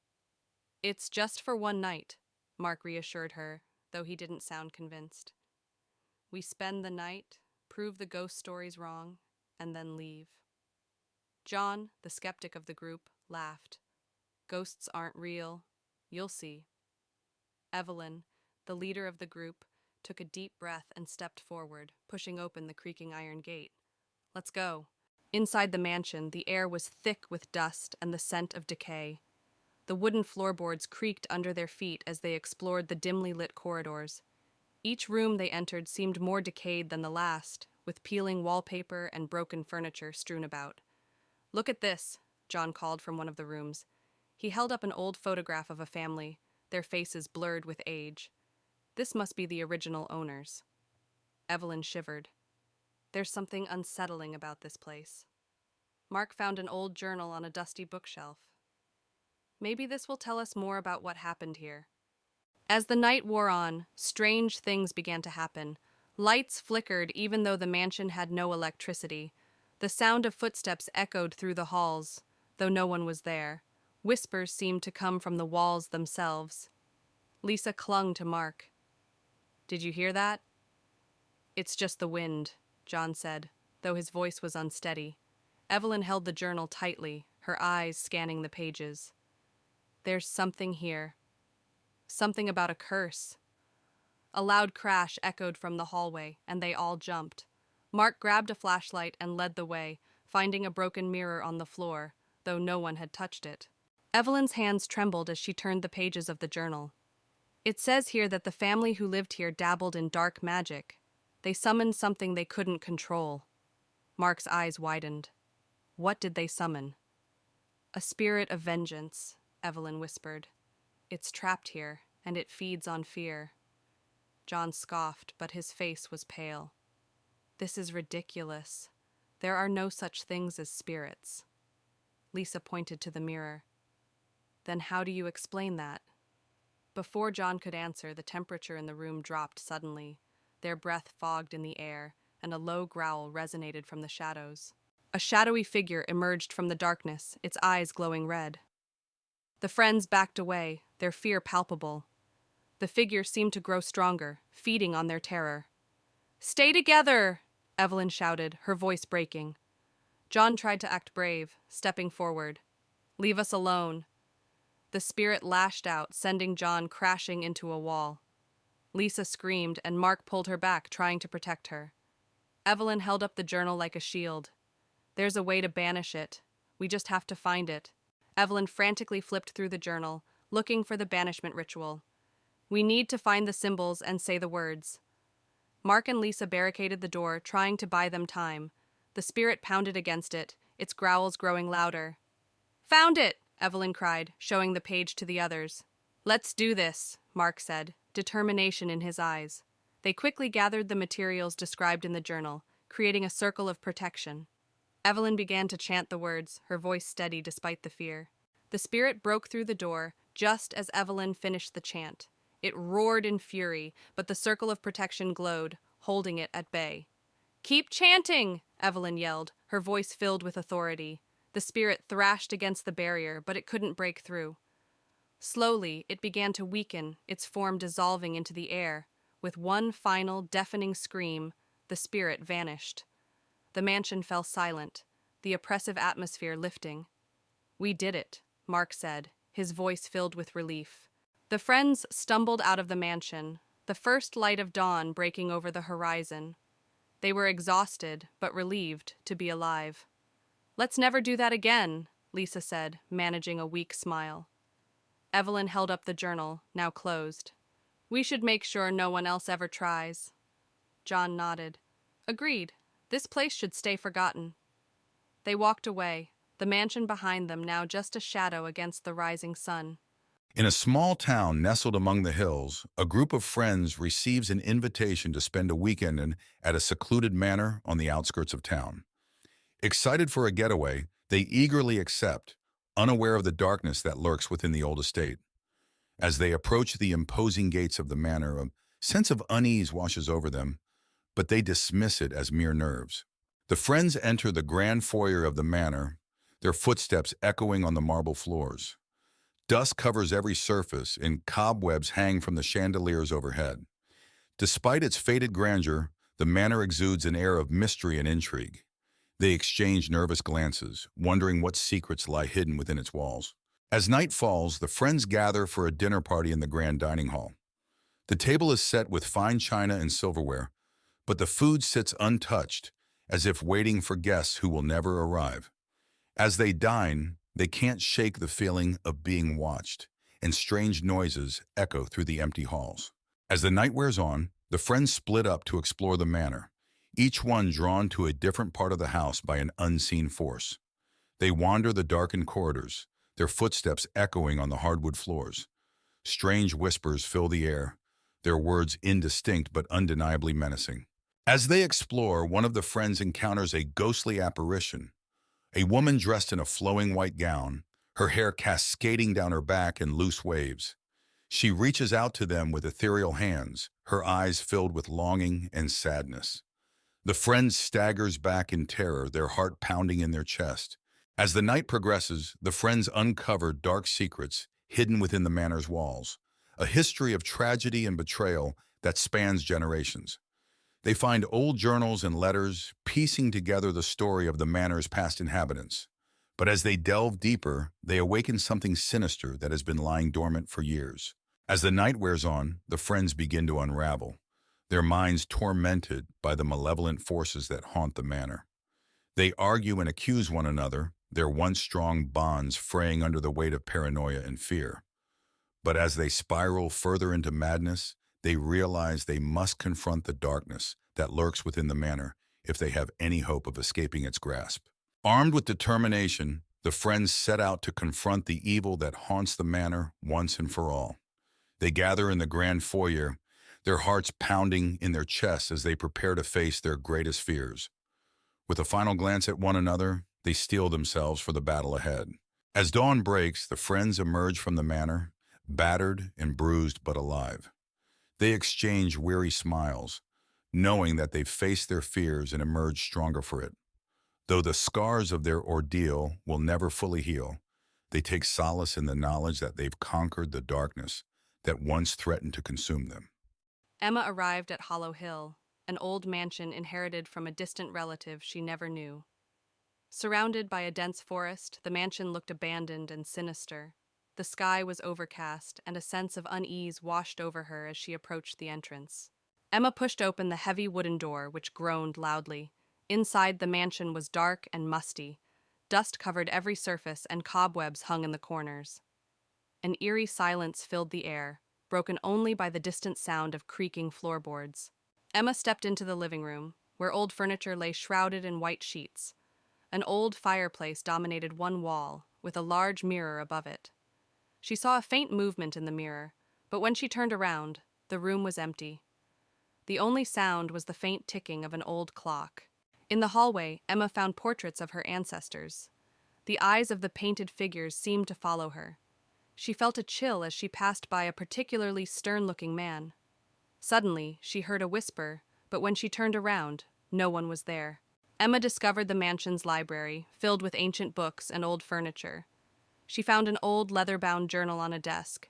It's just for one night, Mark reassured her, though he didn't sound convinced. We spend the night, prove the ghost stories wrong, and then leave. John, the skeptic of the group, laughed. Ghosts aren't real. You'll see. Evelyn, the leader of the group, took a deep breath and stepped forward, pushing open the creaking iron gate. Let's go. Inside the mansion, the air was thick with dust and the scent of decay. The wooden floorboards creaked under their feet as they explored the dimly lit corridors. Each room they entered seemed more decayed than the last, with peeling wallpaper and broken furniture strewn about. Look at this, John called from one of the rooms. He held up an old photograph of a family, their faces blurred with age. This must be the original owners. Evelyn shivered. There's something unsettling about this place. Mark found an old journal on a dusty bookshelf. Maybe this will tell us more about what happened here. As the night wore on, strange things began to happen. Lights flickered even though the mansion had no electricity. The sound of footsteps echoed through the halls, though no one was there. Whispers seemed to come from the walls themselves. Lisa clung to Mark. Did you hear that? It's just the wind, John said, though his voice was unsteady. Evelyn held the journal tightly, her eyes scanning the pages. There's something here. Something about a curse. A loud crash echoed from the hallway, and they all jumped. Mark grabbed a flashlight and led the way, finding a broken mirror on the floor, though no one had touched it. Evelyn's hands trembled as she turned the pages of the journal. It says here that the family who lived here dabbled in dark magic. They summoned something they couldn't control. Mark's eyes widened. What did they summon? A spirit of vengeance, Evelyn whispered. It's trapped here, and it feeds on fear. John scoffed, but his face was pale. This is ridiculous. There are no such things as spirits. Lisa pointed to the mirror. Then how do you explain that? Before John could answer, the temperature in the room dropped suddenly. Their breath fogged in the air, and a low growl resonated from the shadows. A shadowy figure emerged from the darkness, its eyes glowing red. The friends backed away, their fear palpable. The figure seemed to grow stronger, feeding on their terror. Stay together, Evelyn shouted, her voice breaking. John tried to act brave, stepping forward. Leave us alone. The spirit lashed out, sending John crashing into a wall. Lisa screamed, and Mark pulled her back, trying to protect her. Evelyn held up the journal like a shield. There's a way to banish it. We just have to find it. Evelyn frantically flipped through the journal, looking for the banishment ritual. We need to find the symbols and say the words. Mark and Lisa barricaded the door, trying to buy them time. The spirit pounded against it, its growls growing louder. Found it! Evelyn cried, showing the page to the others. Let's do this, Mark said, determination in his eyes. They quickly gathered the materials described in the journal, creating a circle of protection. Evelyn began to chant the words, her voice steady despite the fear. The spirit broke through the door just as Evelyn finished the chant. It roared in fury, but the circle of protection glowed, holding it at bay. Keep chanting, Evelyn yelled, her voice filled with authority. The spirit thrashed against the barrier, but it couldn't break through. Slowly, it began to weaken, its form dissolving into the air. With one final, deafening scream, the spirit vanished. The mansion fell silent, the oppressive atmosphere lifting. We did it, Mark said, his voice filled with relief. The friends stumbled out of the mansion, the first light of dawn breaking over the horizon. They were exhausted, but relieved to be alive. Let's never do that again, Lisa said, managing a weak smile. Evelyn held up the journal, now closed. We should make sure no one else ever tries. John nodded. Agreed. This place should stay forgotten. They walked away, the mansion behind them now just a shadow against the rising sun. In a small town nestled among the hills, a group of friends receives an invitation to spend a weekend at a secluded manor on the outskirts of town. Excited for a getaway, they eagerly accept, unaware of the darkness that lurks within the old estate. As they approach the imposing gates of the manor, a sense of unease washes over them, but they dismiss it as mere nerves. The friends enter the grand foyer of the manor, their footsteps echoing on the marble floors. Dust covers every surface, and cobwebs hang from the chandeliers overhead. Despite its faded grandeur, the manor exudes an air of mystery and intrigue. They exchange nervous glances, wondering what secrets lie hidden within its walls. As night falls, the friends gather for a dinner party in the grand dining hall. The table is set with fine china and silverware, but the food sits untouched, as if waiting for guests who will never arrive. As they dine, they can't shake the feeling of being watched, and strange noises echo through the empty halls. As the night wears on, the friends split up to explore the manor, each one drawn to a different part of the house by an unseen force. They wander the darkened corridors, their footsteps echoing on the hardwood floors. Strange whispers fill the air, their words indistinct but undeniably menacing. As they explore, one of the friends encounters a ghostly apparition, a woman dressed in a flowing white gown, her hair cascading down her back in loose waves. She reaches out to them with ethereal hands, her eyes filled with longing and sadness. The friend staggers back in terror, their heart pounding in their chest. As the night progresses, the friends uncover dark secrets hidden within the manor's walls, a history of tragedy and betrayal that spans generations. They find old journals and letters, piecing together the story of the manor's past inhabitants. But as they delve deeper, they awaken something sinister that has been lying dormant for years. As the night wears on, the friends begin to unravel, their minds tormented by the malevolent forces that haunt the manor. They argue and accuse one another, their once strong bonds fraying under the weight of paranoia and fear. But as they spiral further into madness, they realize they must confront the darkness that lurks within the manor if they have any hope of escaping its grasp. Armed with determination, the friends set out to confront the evil that haunts the manor once and for all. They gather in the grand foyer, their hearts pounding in their chests as they prepare to face their greatest fears. With a final glance at one another, they steel themselves for the battle ahead. As dawn breaks, the friends emerge from the manor, battered and bruised but alive. They exchange weary smiles, knowing that they've faced their fears and emerged stronger for it. Though the scars of their ordeal will never fully heal, they take solace in the knowledge that they've conquered the darkness that once threatened to consume them. Emma arrived at Hollow Hill, an old mansion inherited from a distant relative she never knew. Surrounded by a dense forest, the mansion looked abandoned and sinister. The sky was overcast, and a sense of unease washed over her as she approached the entrance. Emma pushed open the heavy wooden door, which groaned loudly. Inside, the mansion was dark and musty. Dust covered every surface, and cobwebs hung in the corners. An eerie silence filled the air, broken only by the distant sound of creaking floorboards. Emma stepped into the living room, where old furniture lay shrouded in white sheets. An old fireplace dominated one wall, with a large mirror above it. She saw a faint movement in the mirror, but when she turned around, the room was empty. The only sound was the faint ticking of an old clock. In the hallway, Emma found portraits of her ancestors. The eyes of the painted figures seemed to follow her. She felt a chill as she passed by a particularly stern-looking man. Suddenly, she heard a whisper, but when she turned around, no one was there. Emma discovered the mansion's library, filled with ancient books and old furniture. She found an old leather-bound journal on a desk.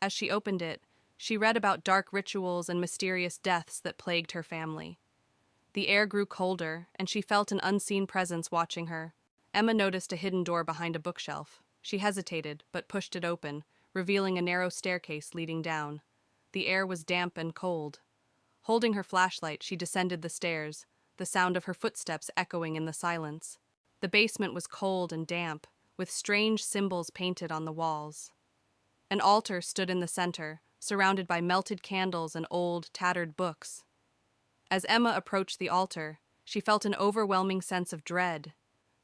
As she opened it, she read about dark rituals and mysterious deaths that plagued her family. The air grew colder, and she felt an unseen presence watching her. Emma noticed a hidden door behind a bookshelf. She hesitated, but pushed it open, revealing a narrow staircase leading down. The air was damp and cold. Holding her flashlight, she descended the stairs, the sound of her footsteps echoing in the silence. The basement was cold and damp, with strange symbols painted on the walls. An altar stood in the center, surrounded by melted candles and old, tattered books. As Emma approached the altar, she felt an overwhelming sense of dread.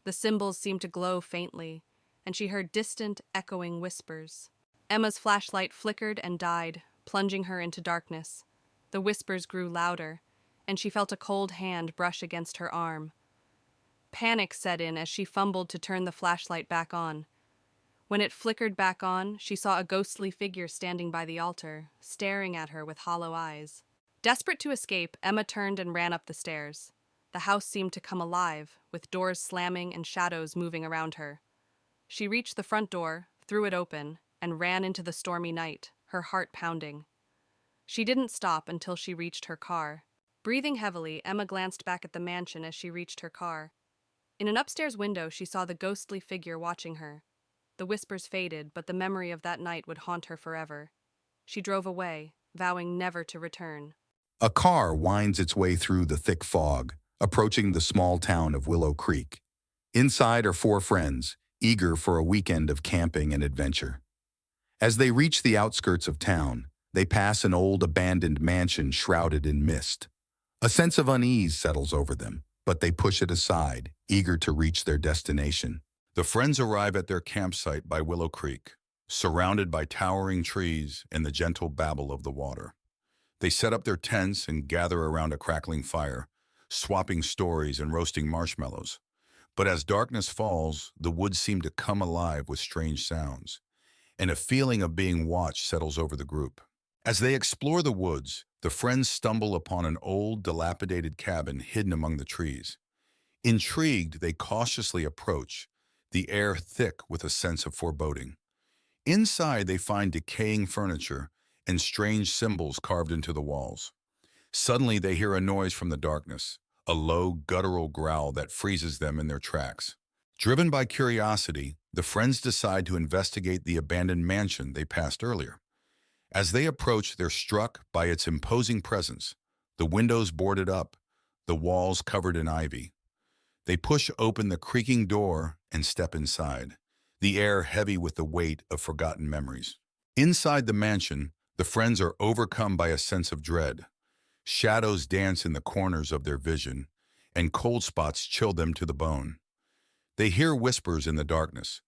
The symbols seemed to glow faintly, and she heard distant, echoing whispers. Emma's flashlight flickered and died, plunging her into darkness. The whispers grew louder, and she felt a cold hand brush against her arm. Panic set in as she fumbled to turn the flashlight back on. When it flickered back on, she saw a ghostly figure standing by the altar, staring at her with hollow eyes. Desperate to escape, Emma turned and ran up the stairs. The house seemed to come alive, with doors slamming and shadows moving around her. She reached the front door, threw it open, and ran into the stormy night, her heart pounding. She didn't stop until she reached her car. Breathing heavily, Emma glanced back at the mansion as she reached her car. In an upstairs window, she saw the ghostly figure watching her. The whispers faded, but the memory of that night would haunt her forever. She drove away, vowing never to return. A car winds its way through the thick fog, approaching the small town of Willow Creek. Inside are four friends, eager for a weekend of camping and adventure. As they reach the outskirts of town, they pass an old abandoned mansion shrouded in mist. A sense of unease settles over them, but they push it aside, eager to reach their destination. The friends arrive at their campsite by Willow Creek, surrounded by towering trees and the gentle babble of the water. They set up their tents and gather around a crackling fire, swapping stories and roasting marshmallows. But as darkness falls, the woods seem to come alive with strange sounds, and a feeling of being watched settles over the group. As they explore the woods, the friends stumble upon an old, dilapidated cabin hidden among the trees. Intrigued, they cautiously approach, the air thick with a sense of foreboding. Inside, they find decaying furniture and strange symbols carved into the walls. Suddenly, they hear a noise from the darkness, a low, guttural growl that freezes them in their tracks. Driven by curiosity, the friends decide to investigate the abandoned mansion they passed earlier. As they approach, they're struck by its imposing presence, the windows boarded up, the walls covered in ivy. They push open the creaking door and step inside, the air heavy with the weight of forgotten memories. Inside the mansion, the friends are overcome by a sense of dread. Shadows dance in the corners of their vision, and cold spots chill them to the bone. They hear whispers in the darkness,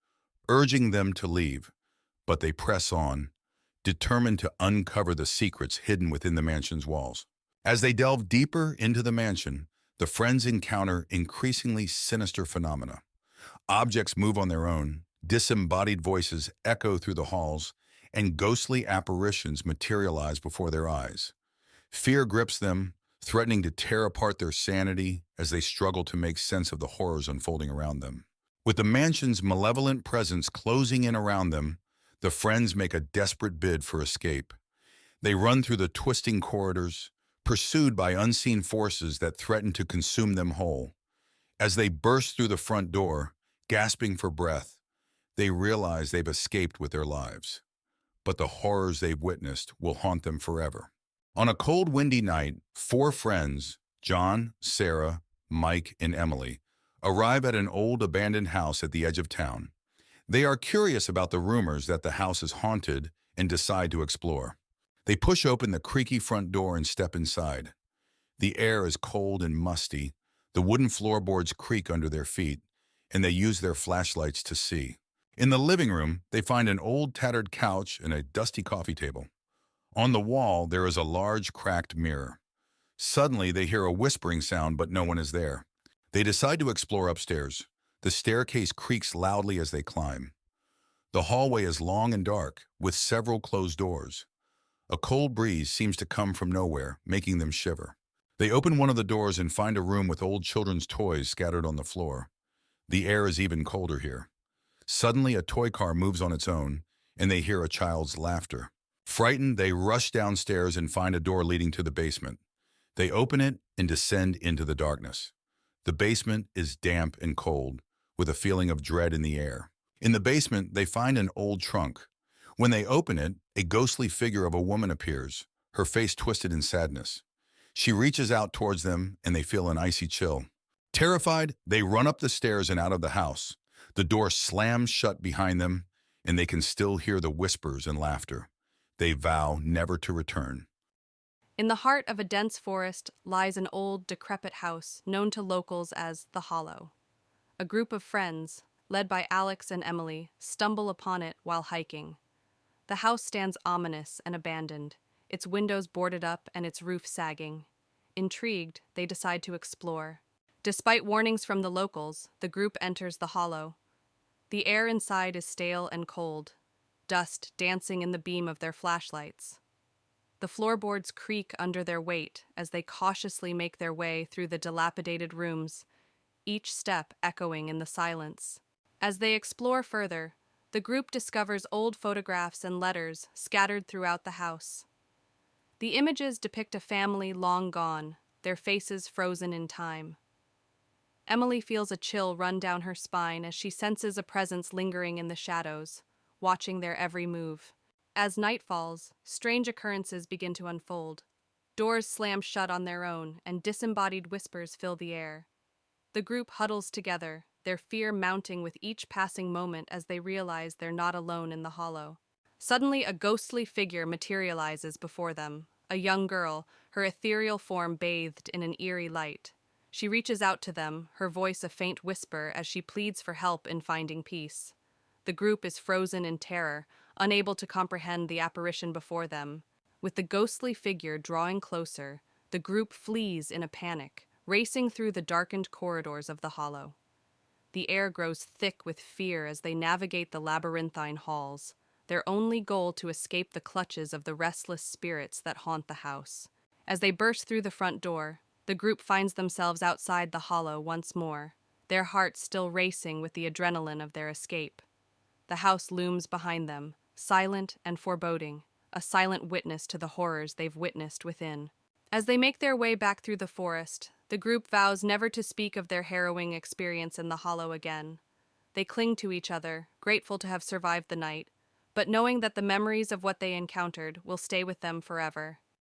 urging them to leave, but they press on, determined to uncover the secrets hidden within the mansion's walls. As they delve deeper into the mansion, the friends encounter increasingly sinister phenomena. Objects move on their own, disembodied voices echo through the halls, and ghostly apparitions materialize before their eyes. Fear grips them, threatening to tear apart their sanity as they struggle to make sense of the horrors unfolding around them. With the mansion's malevolent presence closing in around them, the friends make a desperate bid for escape. They run through the twisting corridors, pursued by unseen forces that threaten to consume them whole. As they burst through the front door, gasping for breath, they realize they've escaped with their lives. But the horrors they've witnessed will haunt them forever. On a cold, windy night, four friends, John, Sarah, Mike, and Emily, arrive at an old abandoned house at the edge of town. They are curious about the rumors that the house is haunted and decide to explore. They push open the creaky front door and step inside. The air is cold and musty, the wooden floorboards creak under their feet, and they use their flashlights to see. In the living room, they find an old tattered couch and a dusty coffee table. On the wall, there is a large cracked mirror. Suddenly, they hear a whispering sound, but no one is there. They decide to explore upstairs. The staircase creaks loudly as they climb. The hallway is long and dark, with several closed doors. A cold breeze seems to come from nowhere, making them shiver. They open one of the doors and find a room with old children's toys scattered on the floor. The air is even colder here. Suddenly, a toy car moves on its own, and they hear a child's laughter. Frightened, they rush downstairs and find a door leading to the basement. They open it and descend into the darkness. The basement is damp and cold, with a feeling of dread in the air. In the basement, they find an old trunk. When they open it, a ghostly figure of a woman appears, her face twisted in sadness. She reaches out towards them, and they feel an icy chill. Terrified, they run up the stairs and out of the house. The door slams shut behind them, and they can still hear the whispers and laughter. They vow never to return. In the heart of a dense forest lies an old, decrepit house known to locals as the Hollow. A group of friends, led by Alex and Emily, stumble upon it while hiking. The house stands ominous and abandoned, its windows boarded up and its roof sagging. Intrigued, they decide to explore. Despite warnings from the locals, the group enters the Hollow. The air inside is stale and cold, dust dancing in the beam of their flashlights. The floorboards creak under their weight as they cautiously make their way through the dilapidated rooms, each step echoing in the silence. As they explore further, the group discovers old photographs and letters scattered throughout the house. The images depict a family long gone, their faces frozen in time. Emily feels a chill run down her spine as she senses a presence lingering in the shadows, watching their every move. As night falls, strange occurrences begin to unfold. Doors slam shut on their own, and disembodied whispers fill the air. The group huddles together, their fear mounting with each passing moment as they realize they're not alone in the hollow. Suddenly, a ghostly figure materializes before them, a young girl, her ethereal form bathed in an eerie light. She reaches out to them, her voice a faint whisper as she pleads for help in finding peace. The group is frozen in terror, unable to comprehend the apparition before them. With the ghostly figure drawing closer, the group flees in a panic, racing through the darkened corridors of the hollow. The air grows thick with fear as they navigate the labyrinthine halls, their only goal to escape the clutches of the restless spirits that haunt the house. As they burst through the front door, the group finds themselves outside the hollow once more, their hearts still racing with the adrenaline of their escape. The house looms behind them, silent and foreboding, a silent witness to the horrors they've witnessed within. As they make their way back through the forest, the group vows never to speak of their harrowing experience in the hollow again. They cling to each other, grateful to have survived the night, but knowing that the memories of what they encountered will stay with them forever.